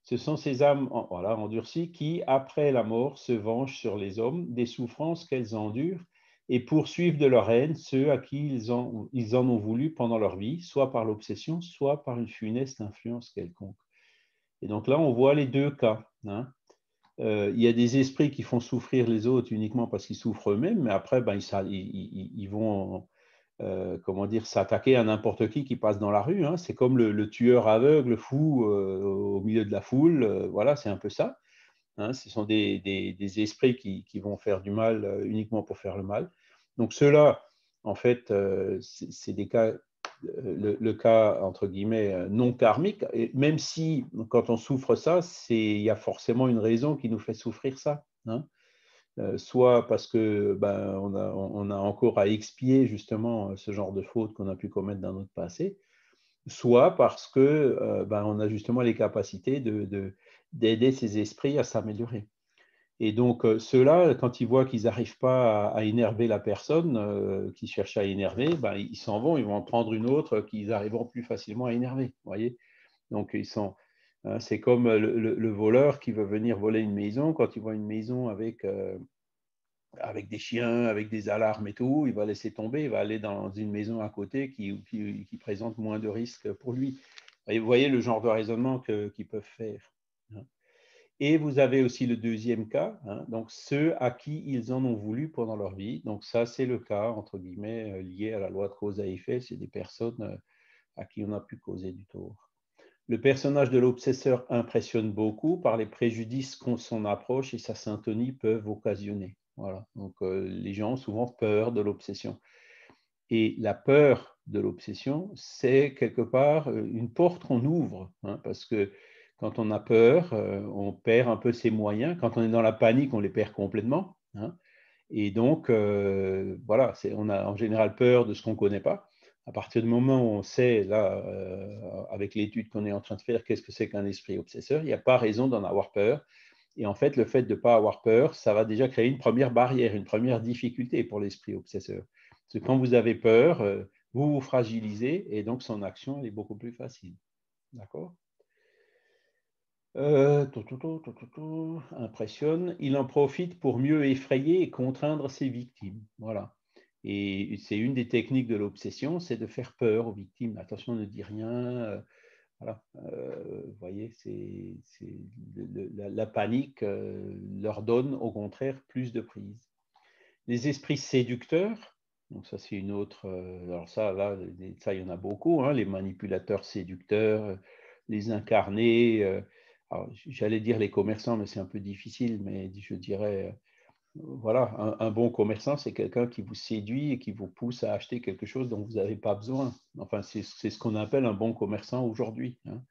Ce sont ces âmes endurcies qui, après la mort, se vengent sur les hommes des souffrances qu'elles endurent et poursuivent de leur haine ceux à qui ils en ont voulu pendant leur vie, soit par l'obsession, soit par une funeste influence quelconque. Et donc là, on voit les deux cas. Hein. Il y a des esprits qui font souffrir les autres uniquement parce qu'ils souffrent eux-mêmes, mais après, ils vont comment dire, s'attaquer à n'importe qui passe dans la rue. Hein. C'est comme le tueur aveugle, fou, au milieu de la foule. Voilà, c'est un peu ça. Hein. Ce sont des esprits qui vont faire du mal uniquement pour faire le mal. Donc ceux-là, en fait, c'est des cas, le cas, entre guillemets, non karmique. Et même si, quand on souffre ça, il y a forcément une raison qui nous fait souffrir ça. Hein. Soit parce que on a encore à expier justement ce genre de fautes qu'on a pu commettre dans notre passé, soit parce que on a justement les capacités d'aider ces esprits à s'améliorer. Et donc ceux-là, quand ils voient qu'ils n'arrivent pas à énerver la personne qui cherche à énerver, ils s'en vont, ils vont en prendre une autre qu'ils arriveront plus facilement à énerver. Voyez. Donc c'est comme le voleur qui veut venir voler une maison. Quand il voit une maison avec des chiens, avec des alarmes et tout, il va laisser tomber, il va aller dans une maison à côté qui présente moins de risques pour lui. Et vous voyez le genre de raisonnement qu'ils peuvent faire. Et vous avez aussi le deuxième cas, hein, donc ceux à qui ils en ont voulu pendant leur vie. Donc ça, c'est le cas, entre guillemets, lié à la loi de cause à effet. C'est des personnes à qui on a pu causer du tort. Le personnage de l'obsesseur impressionne beaucoup par les préjudices qu'on son approche et sa syntonie peuvent occasionner. Voilà. Donc, les gens ont souvent peur de l'obsession. Et la peur de l'obsession, c'est quelque part une porte qu'on ouvre, hein, parce que quand on a peur, on perd un peu ses moyens. Quand on est dans la panique, on les perd complètement. Hein. Et donc, voilà, on a en général peur de ce qu'on ne connaît pas. À partir du moment où on sait, là, avec l'étude qu'on est en train de faire, qu'est-ce que c'est qu'un esprit obsesseur, il n'y a pas raison d'en avoir peur. Et en fait, le fait de ne pas avoir peur, ça va déjà créer une première barrière, une première difficulté pour l'esprit obsesseur. Parce que quand vous avez peur, vous vous fragilisez et donc son action elle est beaucoup plus facile. D'accord ? Impressionne. Il en profite pour mieux effrayer et contraindre ses victimes. Voilà. Et c'est une des techniques de l'obsession, c'est de faire peur aux victimes. Attention, ne dis rien. Voilà. Vous voyez, la panique leur donne au contraire plus de prise. Les esprits séducteurs, donc ça c'est une autre, alors ça il y en a beaucoup, hein, les manipulateurs séducteurs, les incarnés, j'allais dire les commerçants, mais c'est un peu difficile, mais je dirais, voilà, un bon commerçant, c'est quelqu'un qui vous séduit et qui vous pousse à acheter quelque chose dont vous n'avez pas besoin. Enfin, c'est ce qu'on appelle un bon commerçant aujourd'hui, hein.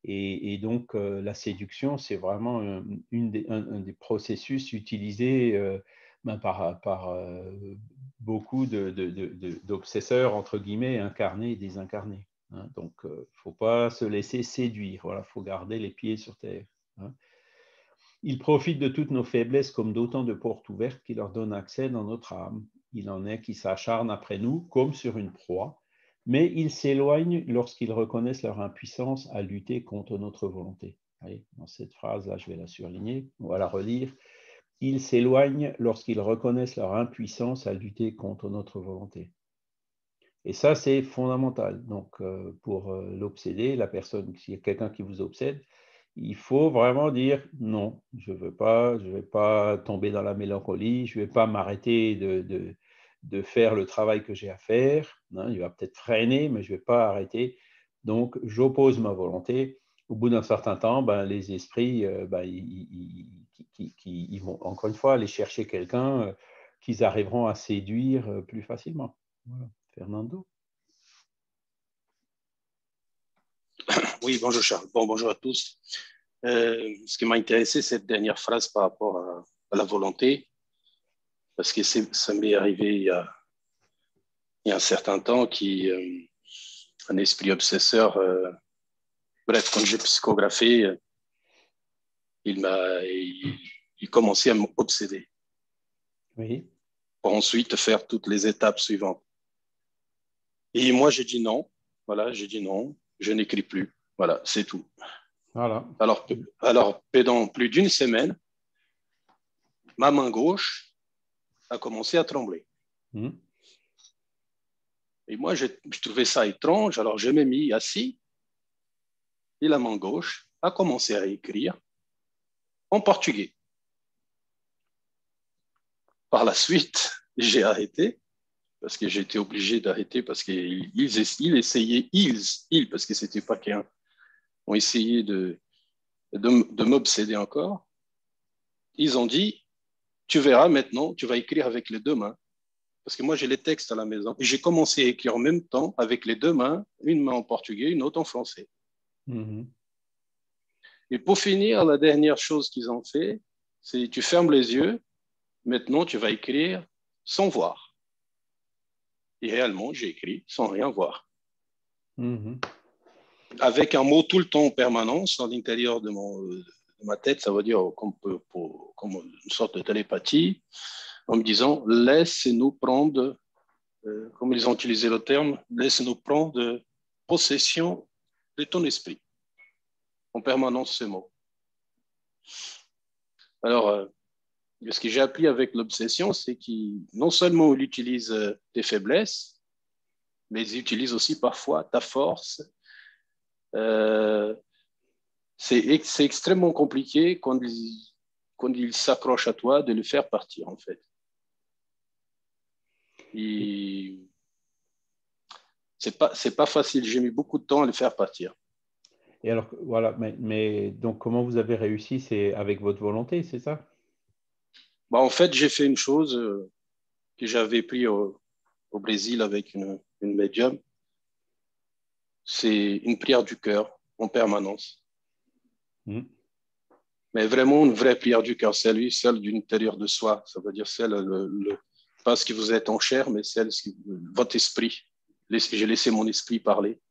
Et donc, la séduction, c'est vraiment un des processus utilisés par beaucoup d'obsesseurs, entre guillemets, incarnés et désincarnés, hein. Donc, il ne faut pas se laisser séduire. Voilà, il faut garder les pieds sur terre, hein. Ils profitent de toutes nos faiblesses comme d'autant de portes ouvertes qui leur donnent accès dans notre âme. Il en est qui s'acharnent après nous comme sur une proie, mais ils s'éloignent lorsqu'ils reconnaissent leur impuissance à lutter contre notre volonté. Allez, dans cette phrase-là, je vais la surligner, on va la relire. Ils s'éloignent lorsqu'ils reconnaissent leur impuissance à lutter contre notre volonté. Et ça, c'est fondamental. Donc, pour l'obsédé, la personne, s'il y a quelqu'un qui vous obsède, il faut vraiment dire non, je vais pas tomber dans la mélancolie, je ne vais pas m'arrêter de faire le travail que j'ai à faire, hein, il va peut-être freiner, mais je ne vais pas arrêter. Donc, j'oppose ma volonté. Au bout d'un certain temps, les esprits, ils vont encore une fois aller chercher quelqu'un qu'ils arriveront à séduire plus facilement. Voilà. Fernando.
Oui, bonjour Charles. Bon, bonjour à tous. Ce qui m'a intéressé, cette dernière phrase par rapport à la volonté, parce que ça m'est arrivé il y a un certain temps un esprit obsesseur, bref, quand j'ai psychographié, il commençait à m'obséder.
Oui.
Pour ensuite faire toutes les étapes suivantes. Et moi, j'ai dit non. Voilà, j'ai dit non, je n'écris plus. Voilà, c'est tout.
Voilà.
Alors, pendant plus d'une semaine, ma main gauche a commencé à trembler. Et moi, je trouvais ça étrange. Alors, je m'ai mis assis et la main gauche a commencé à écrire en portugais. Par la suite, j'ai arrêté parce que j'étais obligé d'arrêter parce qu'ils essayaient, parce que c'était pas qu'un, ont essayé de m'obséder encore. Ils ont dit, tu verras maintenant, tu vas écrire avec les deux mains. Parce que moi, j'ai les textes à la maison. Et j'ai commencé à écrire en même temps avec les deux mains, une main en portugais, une autre en français. Et pour finir, la dernière chose qu'ils ont fait, c'est tu fermes les yeux, maintenant tu vas écrire sans voir. Et réellement, j'ai écrit sans rien voir. Avec un mot tout le temps en permanence à l'intérieur de ma tête, ça veut dire comme une sorte de télépathie, en me disant, laisse-nous prendre, comme ils ont utilisé le terme, laisse-nous prendre possession de ton esprit. En permanence, ce mot. Alors, ce que j'ai appris avec l'obsession, c'est qu'il non seulement il utilise tes faiblesses, mais il utilise aussi parfois ta force. C'est extrêmement compliqué quand il s'accroche à toi de le faire partir, en fait. C'est pas facile. J'ai mis beaucoup de temps à le faire partir.
Et alors, voilà, mais donc, comment vous avez réussi? C'est avec votre volonté, c'est ça?
En fait, j'ai fait une chose que j'avais pris au Brésil avec une médium. C'est une prière du cœur en permanence. Mais vraiment une vraie prière du cœur, celle de l'intérieur de soi. Ça veut dire celle, pas ce que vous êtes en chair, mais votre esprit. J'ai laissé mon esprit parler.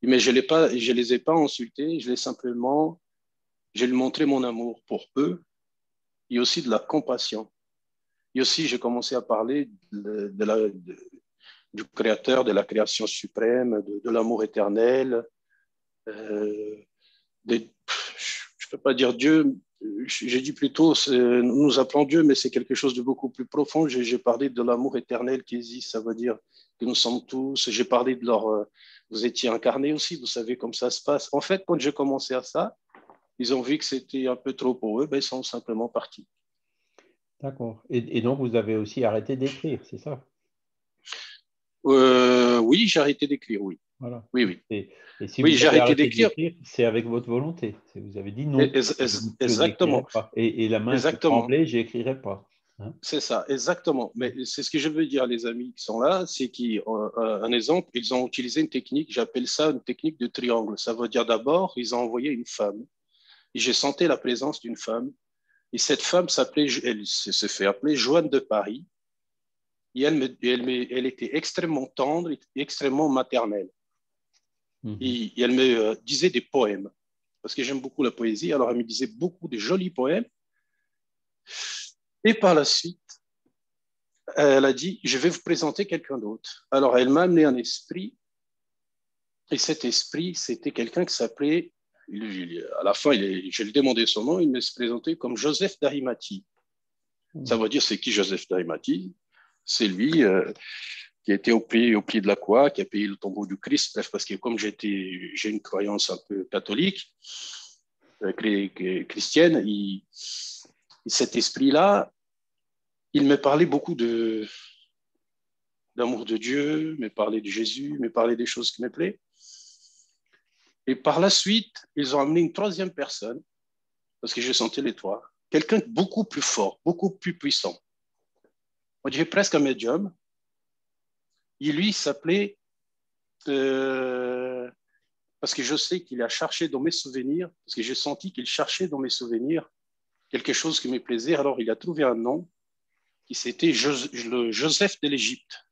Mais je les ai pas insultés, j'ai montré mon amour pour eux et aussi de la compassion. Et aussi, j'ai commencé à parler du Créateur, de la création suprême, de l'amour éternel. Je ne peux pas dire Dieu, j'ai dit plutôt, nous appelons Dieu, mais c'est quelque chose de beaucoup plus profond. J'ai parlé de l'amour éternel qui existe, ça veut dire que nous sommes tous. J'ai parlé de leur. Vous étiez incarnés aussi, vous savez comme ça se passe. En fait, quand j'ai commencé à ça, ils ont vu que c'était un peu trop pour eux, ben, ils sont simplement partis.
D'accord. Et donc, vous avez aussi arrêté d'écrire, c'est ça?
Oui, j'ai arrêté d'écrire, oui.
Voilà.
Oui, oui.
Et si
Oui,
vous
j'ai
avez
arrêté
arrêté
d'écrire.
d'écrire, c'est avec votre volonté. Vous avez dit non, je n'écrirai
Exactement.
pas. Et la main qui
Exactement.
tremblait, je n'écrirai pas. Hein?
C'est ça, exactement. Mais c'est ce que je veux dire, les amis qui sont là, c'est qu'un exemple, ils ont utilisé une technique, j'appelle ça une technique de triangle. Ça veut dire d'abord, ils ont envoyé une femme. Et j'ai senti la présence d'une femme. Et cette femme s'appelait, elle se fait appeler Joanne de Paris. Et elle était extrêmement tendre et extrêmement maternelle. Et elle me disait des poèmes, parce que j'aime beaucoup la poésie. Alors, elle me disait beaucoup de jolis poèmes. Et par la suite, elle a dit, je vais vous présenter quelqu'un d'autre. Alors, elle m'a amené un esprit. Et cet esprit, c'était quelqu'un qui s'appelait, à la fin, je lui ai demandé son nom, il me se présentait comme Joseph d'Arimathie. Ça veut dire, c'est qui Joseph d'Arimathie? C'est lui qui a été au pied de la croix, qui a payé le tombeau du Christ. Bref, parce que comme j'ai une croyance un peu catholique, chrétienne, cet esprit-là, il me parlait beaucoup d'amour de Dieu, me parlait de Jésus, me parlait des choses qui me plaisent. Et par la suite, ils ont amené une troisième personne, parce que j'ai senti les trois, quelqu'un de beaucoup plus fort, beaucoup plus puissant. On dirait presque un médium. Et lui, il s'appelait, parce que je sais qu'il a cherché dans mes souvenirs, parce que j'ai senti qu'il cherchait dans mes souvenirs quelque chose qui me plaisait. Alors, il a trouvé un nom qui c'était le Joseph de l'Égypte.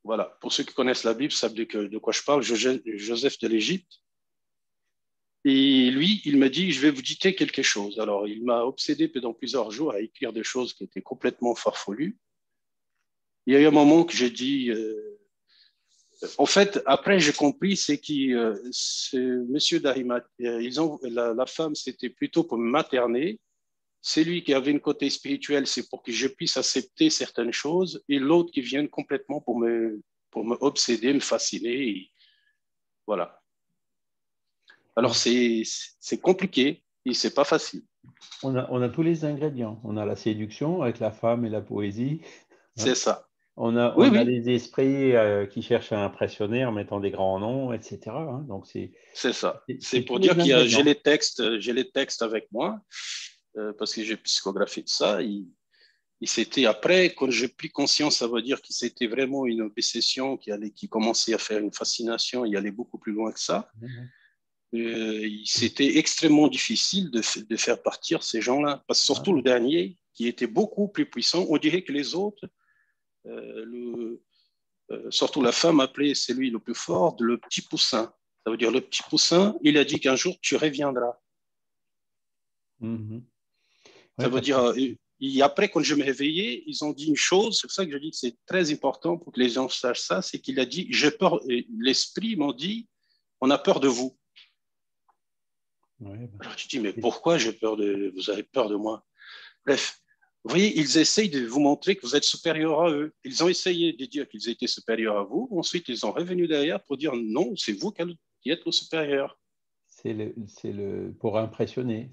Voilà, pour ceux qui connaissent la Bible, savent de quoi je parle, Joseph de l'Égypte. Et lui, il m'a dit, je vais vous dicter quelque chose. Alors, il m'a obsédé pendant plusieurs jours à écrire des choses qui étaient complètement farfelues. Il y a eu un moment que j'ai dit, en fait, après, j'ai compris, c'est que monsieur Darimat, la femme, c'était plutôt pour me materner. C'est lui qui avait une côté spirituel, c'est pour que je puisse accepter certaines choses, et l'autre qui vient complètement pour me obséder, me fasciner. Et voilà. Alors, c'est compliqué et c'est pas facile.
On a tous les ingrédients. On a la séduction avec la femme et la poésie.
C'est ça.
On a les esprits qui cherchent à impressionner en mettant des grands noms, etc. Hein. Donc c'est
ça. C'est pour dire que j'ai les textes avec moi parce que j'ai psychographié de ça. Et c'était après, quand j'ai pris conscience, ça veut dire que c'était vraiment une obsession qui commençait à faire une fascination, il allait beaucoup plus loin que ça. C'était extrêmement difficile de faire partir ces gens-là, parce que surtout le dernier, qui était beaucoup plus puissant, on dirait que les autres, surtout la femme appelait celui le plus fort le petit poussin. Ça veut dire le petit poussin, il a dit qu'un jour tu reviendras. Ça veut dire, et après quand je me réveillais, ils ont dit une chose, c'est pour ça que je dis que c'est très important pour que les gens sachent ça, c'est qu'il a dit, j'ai peur, l'esprit m'ont dit, on a peur de vous. Alors tu dis, mais pourquoi vous avez peur de moi? Bref, vous voyez, ils essayent de vous montrer que vous êtes supérieur à eux. Ils ont essayé de dire qu'ils étaient supérieurs à vous. Ensuite, ils sont revenus derrière pour dire non, c'est vous qui êtes le supérieur.
C'est pour impressionner.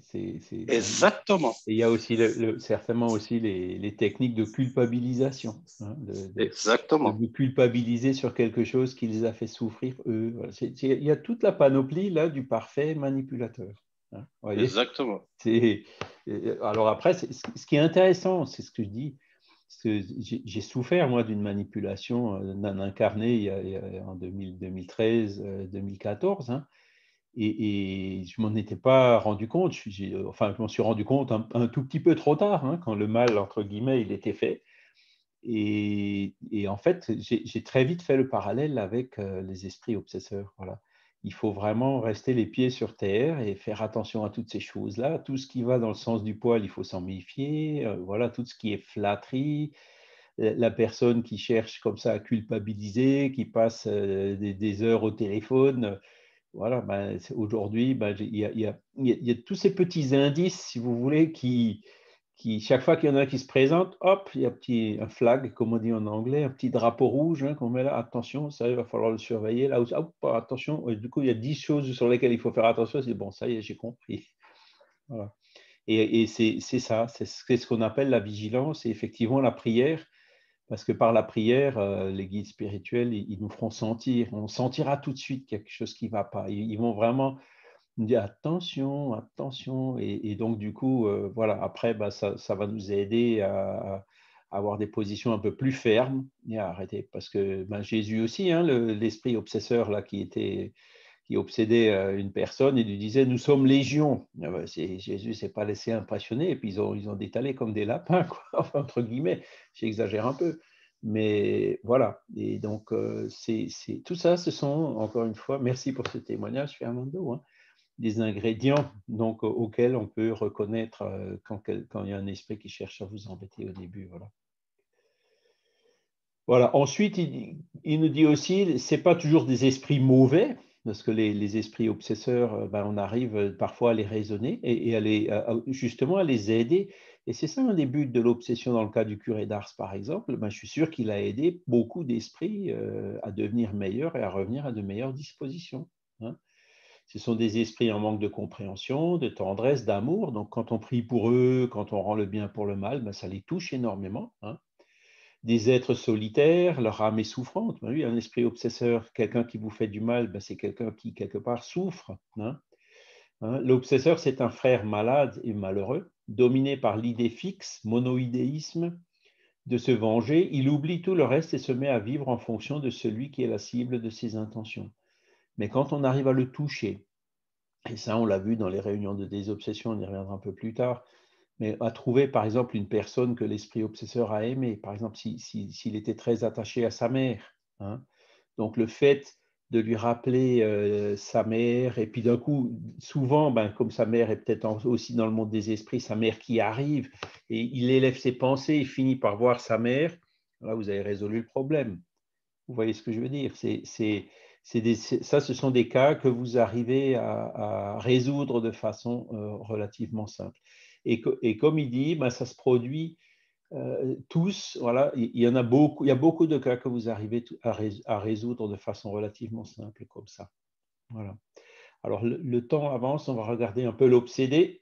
Exactement.
Et il y a aussi certainement aussi les techniques de culpabilisation. Hein,
exactement.
De vous culpabiliser sur quelque chose qui les a fait souffrir eux. Il y a toute la panoplie là du parfait manipulateur. Hein, voyez.
Exactement.
Alors après, ce qui est intéressant, c'est ce que je dis. J'ai souffert, moi, d'une manipulation d'un incarné en 2013, 2014. Hein, et je ne m'en étais pas rendu compte. Je m'en suis rendu compte un tout petit peu trop tard, hein, quand le mal, entre guillemets, il était fait. Et en fait, j'ai très vite fait le parallèle avec les esprits obsesseurs. Voilà. Il faut vraiment rester les pieds sur terre et faire attention à toutes ces choses-là. Tout ce qui va dans le sens du poil, il faut s'en méfier. Voilà, tout ce qui est flatterie, la personne qui cherche comme ça à culpabiliser, qui passe des heures au téléphone, voilà, ben, aujourd'hui, ben, il y a tous ces petits indices, si vous voulez, chaque fois qu'il y en a un qui se présente, hop, il y a un flag, comme on dit en anglais, un petit drapeau rouge hein, qu'on met là. Attention, ça, il va falloir le surveiller. Là, hop, attention. Et du coup, il y a 10 choses sur lesquelles il faut faire attention. C'est bon, ça y est, j'ai compris. Voilà. Et c'est ça, c'est ce qu'on appelle la vigilance et effectivement la prière. Parce que par la prière, les guides spirituels, ils nous feront sentir. On sentira tout de suite quelque chose qui ne va pas. Ils vont vraiment nous dire attention, attention. Et donc, du coup, voilà, après, bah, ça va nous aider à avoir des positions un peu plus fermes et à arrêter. Parce que ben, Jésus aussi, hein, l'esprit obsesseur là, qui obsédait une personne et lui disait nous sommes légions. Ah ben, Jésus ne s'est pas laissé impressionner et puis ils ont détalé comme des lapins, quoi. Enfin, entre guillemets, j'exagère un peu. Mais voilà, et donc tout ça, ce sont, encore une fois, merci pour ce témoignage, Fernando, hein, des ingrédients donc, auxquels on peut reconnaître quand il y a un esprit qui cherche à vous embêter au début. Voilà. Voilà. Ensuite, il nous dit aussi, ce n'est pas toujours des esprits mauvais, parce que les esprits obsesseurs, ben, on arrive parfois à les raisonner et justement à les aider. Et c'est ça un des buts de l'obsession dans le cas du curé d'Ars, par exemple. Ben, je suis sûr qu'il a aidé beaucoup d'esprits à devenir meilleurs et à revenir à de meilleures dispositions. Hein. Ce sont des esprits en manque de compréhension, de tendresse, d'amour. Donc, quand on prie pour eux, quand on rend le bien pour le mal, ben, ça les touche énormément. Hein. Des êtres solitaires, leur âme est souffrante. Ben oui, un esprit obsesseur, quelqu'un qui vous fait du mal, ben, c'est quelqu'un qui, quelque part, souffre. Hein. Hein. L'obsesseur, c'est un frère malade et malheureux, dominé par l'idée fixe, monoïdéisme, de se venger. Il oublie tout le reste et se met à vivre en fonction de celui qui est la cible de ses intentions. Mais quand on arrive à le toucher, et ça, on l'a vu dans les réunions de désobsession, on y reviendra un peu plus tard, mais à trouver, par exemple, une personne que l'esprit obsesseur a aimée, par exemple, s'il était très attaché à sa mère. Hein. Donc, le fait de lui rappeler sa mère, et puis d'un coup, souvent, ben, comme sa mère est peut-être aussi dans le monde des esprits, sa mère qui arrive, et il élève ses pensées, il finit par voir sa mère, là, vous avez résolu le problème. Vous voyez ce que je veux dire? Ça, ce sont des cas que vous arrivez à résoudre de façon relativement simple. Et comme il dit, ben, ça se produit tous. Voilà, il y en a beaucoup. Il y a beaucoup de cas que vous arrivez à résoudre de façon relativement simple comme ça. Voilà. Alors, le temps avance. On va regarder un peu l'obsédé.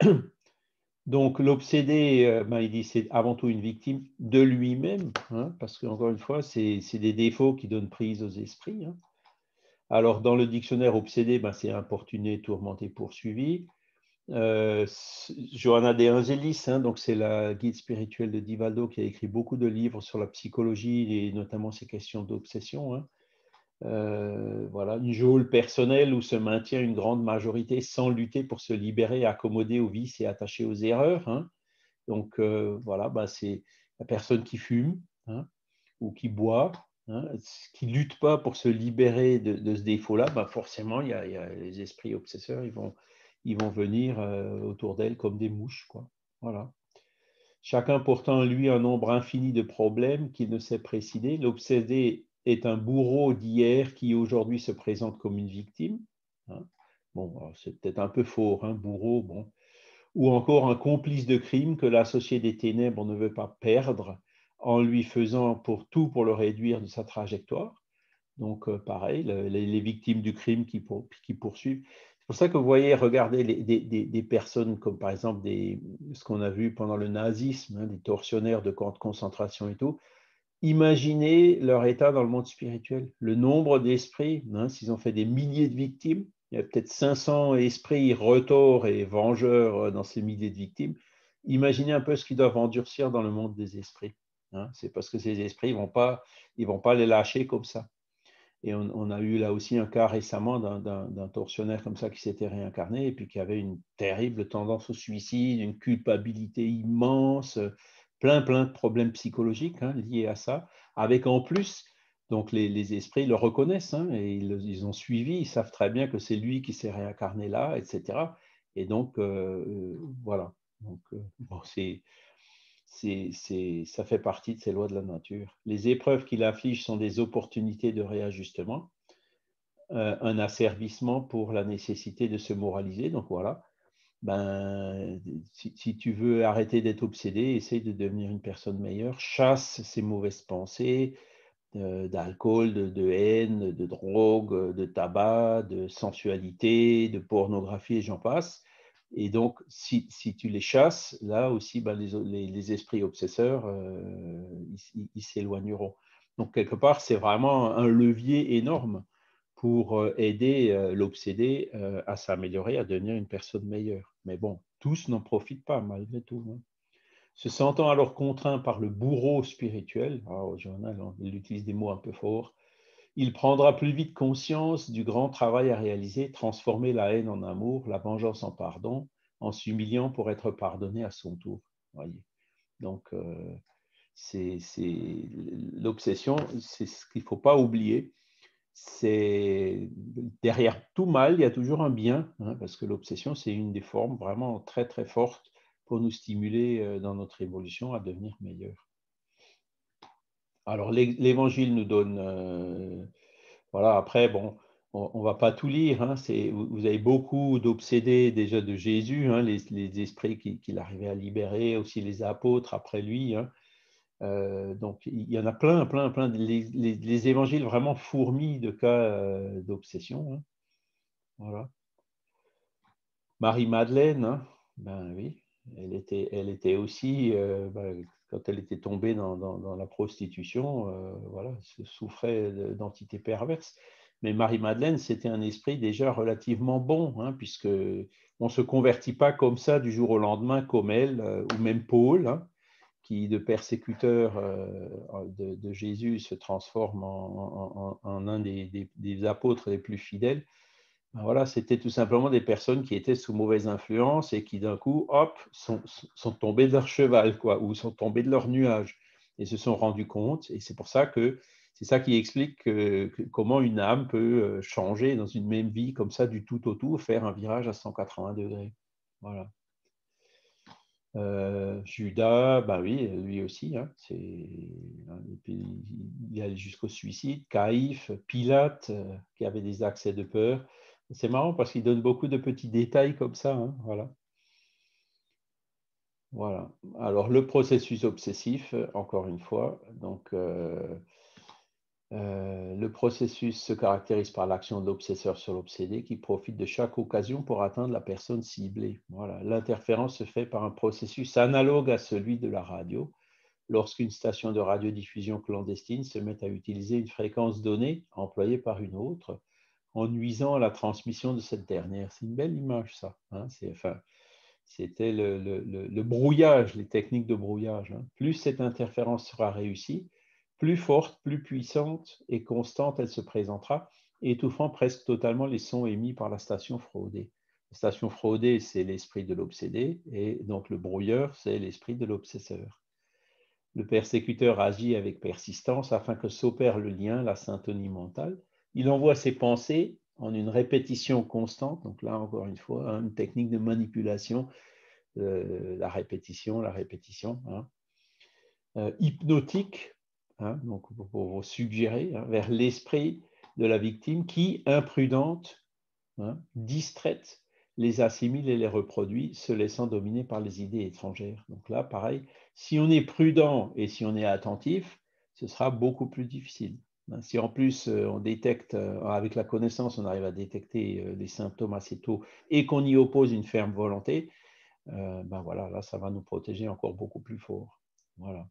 Donc, l'obsédé, ben, il dit c'est avant tout une victime de lui-même, hein, parce qu'encore une fois, c'est des défauts qui donnent prise aux esprits. Hein. Alors, dans le dictionnaire obsédé, ben, c'est importuné, tourmenté, poursuivi. Johanna de Angelis, hein, donc c'est la guide spirituelle de Divaldo qui a écrit beaucoup de livres sur la psychologie et notamment ces questions d'obsession. Hein. Voilà, une geôle personnelle où se maintient une grande majorité sans lutter pour se libérer, accommoder aux vices et attacher aux erreurs. Hein. Donc voilà, bah, c'est la personne qui fume hein, ou qui boit, hein, qui ne lutte pas pour se libérer de ce défaut-là, bah, forcément, il y a les esprits obsesseurs, ils vont venir autour d'elle comme des mouches. Quoi. Voilà. Chacun portant en lui un nombre infini de problèmes qu'il ne sait préciser. L'obsédé est un bourreau d'hier qui aujourd'hui se présente comme une victime. Hein. Bon, c'est peut-être un peu fort, hein, bourreau, bon. Ou encore un complice de crime que l'associé des ténèbres ne veut pas perdre en lui faisant pour tout pour le réduire de sa trajectoire. Donc, pareil, les victimes du crime qui poursuivent. C'est pour ça que vous voyez, regardez des personnes comme par exemple ce qu'on a vu pendant le nazisme, hein, des tortionnaires de camps de concentration et tout. Imaginez leur état dans le monde spirituel. Le nombre d'esprits, hein, s'ils ont fait des milliers de victimes, il y a peut-être 500 esprits retors et vengeurs dans ces milliers de victimes. Imaginez un peu ce qu'ils doivent endurcir dans le monde des esprits. Hein. C'est parce que ces esprits, ils ne vont pas les lâcher comme ça. Et on a eu là aussi un cas récemment d'un tortionnaire comme ça qui s'était réincarné et puis qui avait une terrible tendance au suicide, une culpabilité immense, plein de problèmes psychologiques hein, liés à ça, avec en plus, donc les esprits le reconnaissent hein, et ils ont suivi, ils savent très bien que c'est lui qui s'est réincarné là, etc. Et donc, voilà. Donc, bon, ça fait partie de ces lois de la nature. Les épreuves qui l'affligent sont des opportunités de réajustement. un asservissement pour la nécessité de se moraliser. Donc voilà, si tu veux arrêter d'être obsédé, essaye de devenir une personne meilleure, chasse ces mauvaises pensées d'alcool, de haine, de drogue, de tabac, de sensualité, de pornographie et j'en passe. Et donc, si tu les chasses, là aussi, les esprits obsesseurs, ils s'éloigneront. Donc, quelque part, c'est vraiment un levier énorme pour aider l'obsédé à s'améliorer, à devenir une personne meilleure. Mais bon, tous n'en profitent pas, malgré tout. Hein. Se sentant alors contraint par le bourreau spirituel, au journal, il utilise des mots un peu forts, il prendra plus vite conscience du grand travail à réaliser, transformer la haine en amour, la vengeance en pardon, en s'humiliant pour être pardonné à son tour. Voyez. Donc, l'obsession, c'est ce qu'il ne faut pas oublier. C'est derrière tout mal, il y a toujours un bien, hein, parce que l'obsession, c'est une des formes vraiment très, très fortes pour nous stimuler dans notre évolution à devenir meilleurs. Alors, l'Évangile nous donne... voilà, après, bon, on ne va pas tout lire. Hein, vous avez beaucoup d'obsédés déjà de Jésus, hein, les esprits qu'il arrivait à libérer, aussi les apôtres après lui. Hein. Donc, il y en a plein. Les évangiles vraiment fourmis de cas d'obsession. Hein. Voilà. Marie-Madeleine, hein, ben oui, elle était aussi, quand elle était tombée dans la prostitution, voilà, souffrait d'entités perverses. Mais Marie-Madeleine, c'était un esprit déjà relativement bon, hein, puisque on ne se convertit pas comme ça du jour au lendemain comme elle, ou même Paul, hein, qui de persécuteur de Jésus se transforme en un des apôtres les plus fidèles. Voilà, c'était tout simplement des personnes qui étaient sous mauvaise influence et qui d'un coup, hop, sont tombées de leur cheval, quoi, ou sont tombées de leur nuage et se sont rendus compte. Et c'est pour ça que c'est ça qui explique comment une âme peut changer dans une même vie comme ça du tout au tout, faire un virage à 180 degrés. Voilà. Judas, ben oui, lui aussi, hein, et puis, il allait jusqu'au suicide. Caïphe, Pilate, qui avait des accès de peur. C'est marrant parce qu'il donne beaucoup de petits détails comme ça. Hein, voilà. Voilà. Alors, le processus obsessif, encore une fois, donc, le processus se caractérise par l'action de l'obsesseur sur l'obsédé qui profite de chaque occasion pour atteindre la personne ciblée. Voilà. L'interférence se fait par un processus analogue à celui de la radio. Lorsqu'une station de radiodiffusion clandestine se met à utiliser une fréquence donnée employée par une autre, en nuisant à la transmission de cette dernière. C'est une belle image, ça. Hein, c'était le brouillage, les techniques de brouillage. Hein. Plus cette interférence sera réussie, plus forte, plus puissante et constante elle se présentera, étouffant presque totalement les sons émis par la station fraudée. La station fraudée, c'est l'esprit de l'obsédé, et donc le brouilleur, c'est l'esprit de l'obsesseur. Le persécuteur agit avec persistance afin que s'opère le lien, la syntonie mentale. Il envoie ses pensées en une répétition constante, donc là encore une fois, hein, une technique de manipulation, la répétition, hein. Hypnotique, hein, donc pour suggérer hein, vers l'esprit de la victime qui, imprudente, hein, distraite, les assimile et les reproduit, se laissant dominer par les idées étrangères. Donc là, pareil, si on est prudent et si on est attentif, ce sera beaucoup plus difficile. Si en plus on détecte, avec la connaissance, on arrive à détecter les symptômes assez tôt et qu'on y oppose une ferme volonté, ben voilà, là, ça va nous protéger encore beaucoup plus fort. Voilà.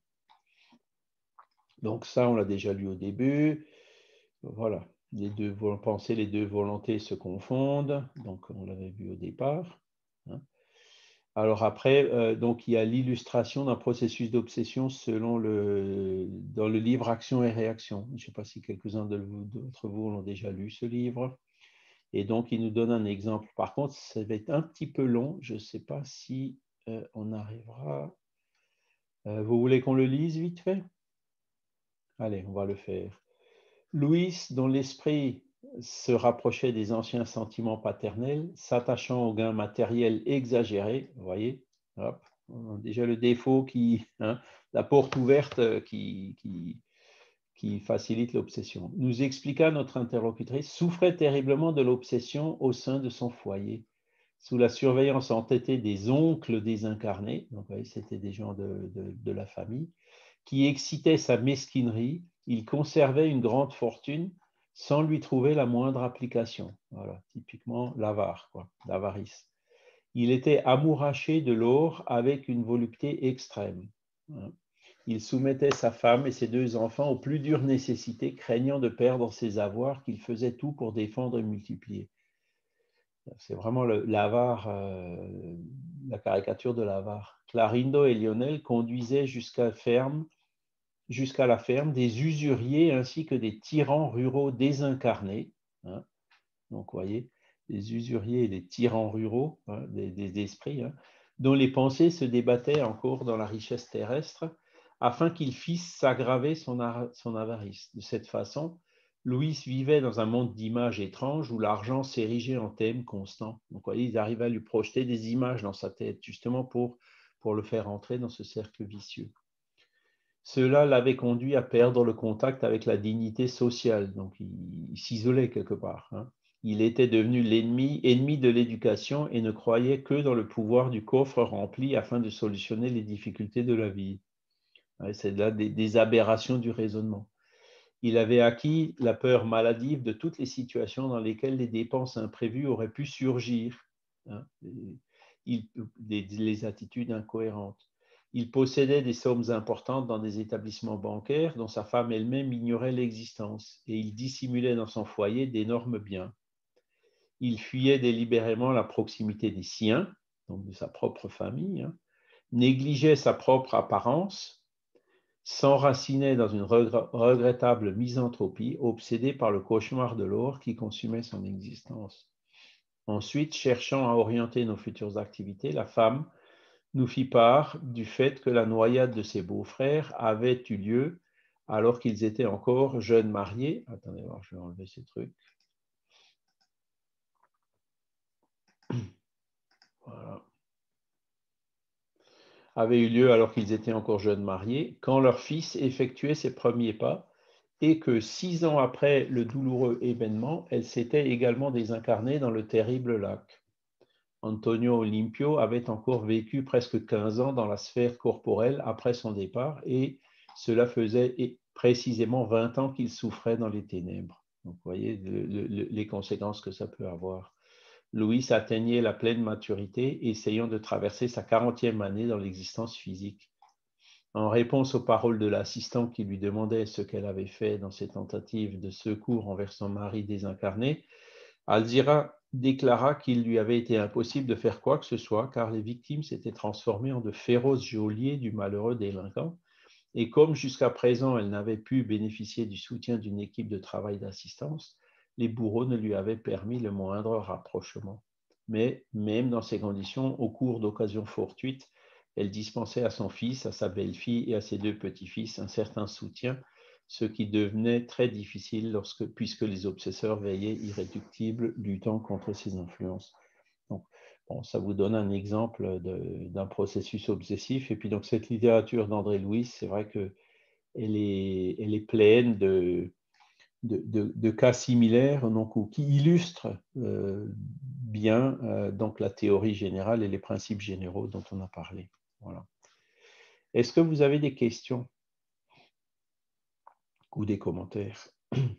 Donc ça, on l'a déjà lu au début. Voilà. Les deux pensées, les deux volontés se confondent. Donc, on l'avait vu au départ. Hein. Alors après, donc, il y a l'illustration d'un processus d'obsession dans le livre Action et réaction. Je ne sais pas si quelques-uns d'entre vous l'ont déjà lu, ce livre. Et donc, il nous donne un exemple. Par contre, ça va être un petit peu long. Je ne sais pas si on arrivera. Vous voulez qu'on le lise vite fait? Allez, on va le faire. Louis, dont l'esprit se rapprochait des anciens sentiments paternels, s'attachant aux gains matériels exagérés, vous voyez, hop, déjà le défaut la porte ouverte qui qui facilite l'obsession. Nous expliqua notre interlocutrice, souffrait terriblement de l'obsession au sein de son foyer, sous la surveillance entêtée des oncles désincarnés, donc c'était des gens de la famille, qui excitaient sa mesquinerie. Il conservait une grande fortune sans lui trouver la moindre application. Voilà, typiquement l'avare, quoi, l'avarice. Il était amouraché de l'or avec une volupté extrême. Il soumettait sa femme et ses 2 enfants aux plus dures nécessités, craignant de perdre ses avoirs qu'il faisait tout pour défendre et multiplier. C'est vraiment l'avare, la caricature de l'avare. Clarindo et Lionel conduisaient jusqu'à la ferme des usuriers ainsi que des tyrans ruraux désincarnés. Hein. Donc, vous voyez, des usuriers et des tyrans ruraux, hein, des esprits, hein, dont les pensées se débattaient encore dans la richesse terrestre, afin qu'ils fissent s'aggraver son avarice. De cette façon, Louis vivait dans un monde d'images étranges où l'argent s'érigeait en thème constant. Donc, vous voyez, ils arrivaient à lui projeter des images dans sa tête, justement pour le faire entrer dans ce cercle vicieux. Cela l'avait conduit à perdre le contact avec la dignité sociale. Donc, il s'isolait quelque part. Hein. Il était devenu ennemi de l'éducation et ne croyait que dans le pouvoir du coffre rempli afin de solutionner les difficultés de la vie. C'est là des aberrations du raisonnement. Il avait acquis la peur maladive de toutes les situations dans lesquelles les dépenses imprévues auraient pu surgir, hein, les attitudes incohérentes. Il possédait des sommes importantes dans des établissements bancaires dont sa femme elle-même ignorait l'existence et il dissimulait dans son foyer d'énormes biens. Il fuyait délibérément la proximité des siens, donc de sa propre famille, hein, négligeait sa propre apparence, s'enracinait dans une regrettable misanthropie, obsédé par le cauchemar de l'or qui consumait son existence. Ensuite, cherchant à orienter nos futures activités, la femme nous fit part du fait que la noyade de ses beaux-frères avait eu lieu alors qu'ils étaient encore jeunes mariés. Attendez, je vais enlever ces trucs. Voilà. Avait eu lieu alors qu'ils étaient encore jeunes mariés, quand leur fils effectuait ses premiers pas, et que 6 ans après le douloureux événement, elle s'était également désincarnée dans le terrible lac. Antonio Olimpio avait encore vécu presque 15 ans dans la sphère corporelle après son départ, et cela faisait précisément 20 ans qu'il souffrait dans les ténèbres. Donc, vous voyez les conséquences que ça peut avoir. Louis atteignait la pleine maturité, essayant de traverser sa 40e année dans l'existence physique. En réponse aux paroles de l'assistant qui lui demandait ce qu'elle avait fait dans ses tentatives de secours envers son mari désincarné, Alzira déclara qu'il lui avait été impossible de faire quoi que ce soit car les victimes s'étaient transformées en de féroces geôliers du malheureux délinquant et comme jusqu'à présent elle n'avait pu bénéficier du soutien d'une équipe de travail d'assistance, les bourreaux ne lui avaient permis le moindre rapprochement. Mais même dans ces conditions, au cours d'occasions fortuites, elle dispensait à son fils, à sa belle-fille et à ses 2 petits-fils un certain soutien, ce qui devenait très difficile puisque les obsesseurs veillaient irréductibles, luttant contre ces influences. Donc, bon, ça vous donne un exemple d'un processus obsessif. Et puis, donc, cette littérature d'André Louis, c'est vrai qu'elle est pleine de cas similaires donc, qui illustrent bien donc, la théorie générale et les principes généraux dont on a parlé. Voilà. Est-ce que vous avez des questions ou des commentaires? Il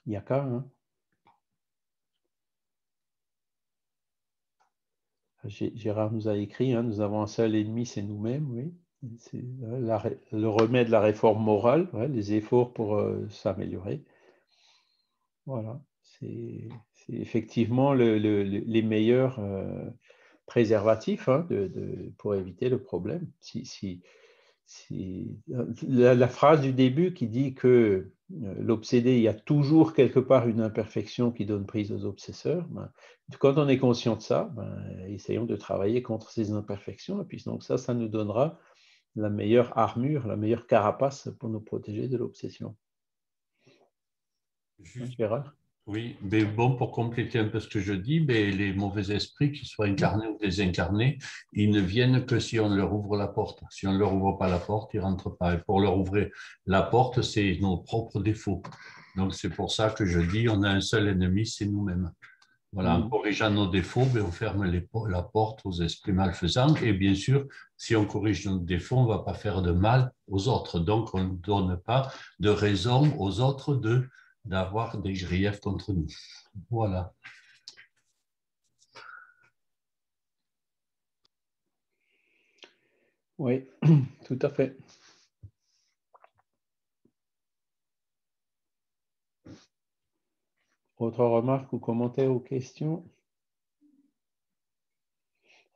n'y a qu'à, hein? Gérard nous a écrit, hein, nous avons un seul ennemi, c'est nous-mêmes, oui. C'est le remède de la réforme morale, ouais, les efforts pour s'améliorer. Voilà, c'est effectivement les meilleurs préservatifs hein, pour éviter le problème. La phrase du début qui dit que l'obsédé, il y a toujours quelque part une imperfection qui donne prise aux obsesseurs. Ben, quand on est conscient de ça, essayons de travailler contre ces imperfections. Et puis donc ça nous donnera la meilleure armure, la meilleure carapace pour nous protéger de l'obsession.
Juste
Gérard ?
Oui, mais bon, pour compléter un peu ce que je dis, mais les mauvais esprits, qu'ils soient incarnés ou désincarnés, ils ne viennent que si on leur ouvre la porte. Si on ne leur ouvre pas la porte, ils ne rentrent pas. Et pour leur ouvrir la porte, c'est nos propres défauts. Donc, c'est pour ça que je dis, on a un seul ennemi, c'est nous-mêmes. Voilà, en corrigeant nos défauts, on ferme la porte aux esprits malfaisants. Et bien sûr, si on corrige nos défauts, on ne va pas faire de mal aux autres. Donc, on ne donne pas de raison aux autres d'avoir des griefs contre nous. Voilà.
Oui, tout à fait. Autre remarque ou commentaire ou question?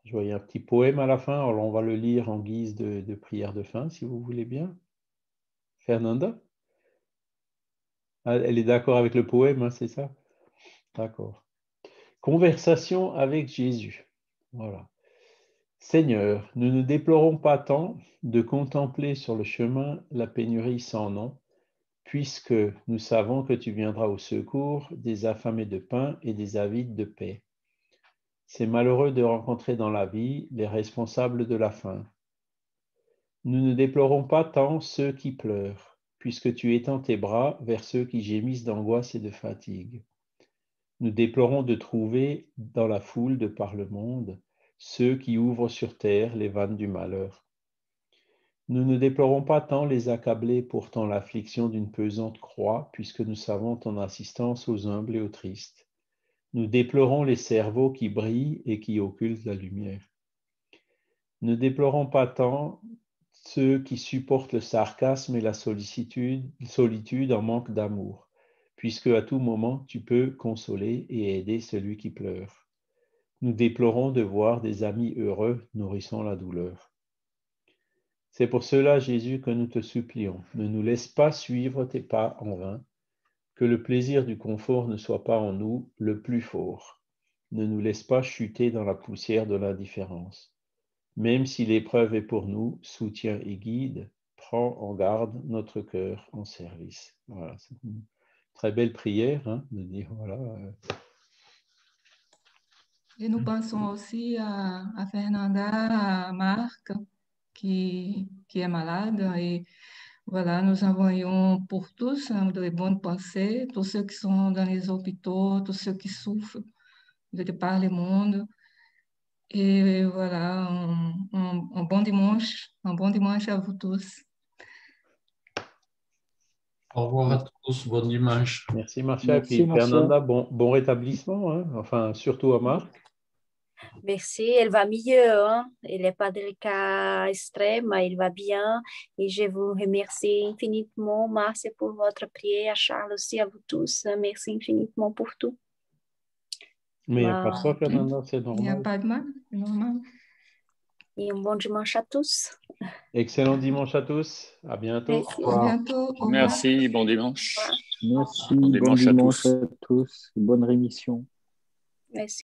Je voyais un petit poème à la fin, alors on va le lire en guise de prière de fin, si vous voulez bien. Fernanda? Ah, elle est d'accord avec le poème, hein, c'est ça? D'accord. Conversation avec Jésus. Voilà. Seigneur, nous ne déplorons pas tant de contempler sur le chemin la pénurie sans nom, puisque nous savons que tu viendras au secours des affamés de pain et des avides de paix. C'est malheureux de rencontrer dans la vie les responsables de la faim. Nous ne déplorons pas tant ceux qui pleurent, puisque tu étends tes bras vers ceux qui gémissent d'angoisse et de fatigue. Nous déplorons de trouver dans la foule de par le monde ceux qui ouvrent sur terre les vannes du malheur. Nous ne déplorons pas tant les accablés portant l'affliction d'une pesante croix, puisque nous savons ton assistance aux humbles et aux tristes. Nous déplorons les cerveaux qui brillent et qui occultent la lumière. Ne déplorons pas tant ceux qui supportent le sarcasme et la solitude en manque d'amour, puisque à tout moment tu peux consoler et aider celui qui pleure. Nous déplorons de voir des amis heureux nourrissant la douleur. C'est pour cela, Jésus, que nous te supplions, ne nous laisse pas suivre tes pas en vain, que le plaisir du confort ne soit pas en nous le plus fort. Ne nous laisse pas chuter dans la poussière de l'indifférence. Même si l'épreuve est pour nous, soutien et guide, prends en garde notre cœur en service. Voilà, c'est une très belle prière, hein, de dire, voilà.
Et nous pensons aussi à Fernanda, à Marc, qui est malade. Et voilà, nous envoyons pour tous de bonnes pensées, tous ceux qui sont dans les hôpitaux, tous ceux qui souffrent de par le monde. Et voilà, un bon dimanche à vous tous.
Au revoir à tous, bon dimanche.
Merci Marcia. Et
Merci,
puis
Marcia.
Fernanda, bon rétablissement, hein, enfin surtout à Marc.
Merci, elle va mieux, hein? Elle n'est pas dans le cas extrême, il va bien. Et je vous remercie infiniment, Marcia, pour votre prière, Charles aussi, à vous tous. Merci infiniment pour tout.
Mais il n'y a pas de quoi, Fernanda, c'est
Il n'y a
normal.
pas de mal, c'est normal.
Et un bon dimanche à tous.
Excellent dimanche à tous. À bientôt.
Merci.
À bientôt. Au revoir.
Merci, bon dimanche.
Merci,
Bon
bon
dimanche à
dimanche
tous.
à tous, bonne rémission.
Merci.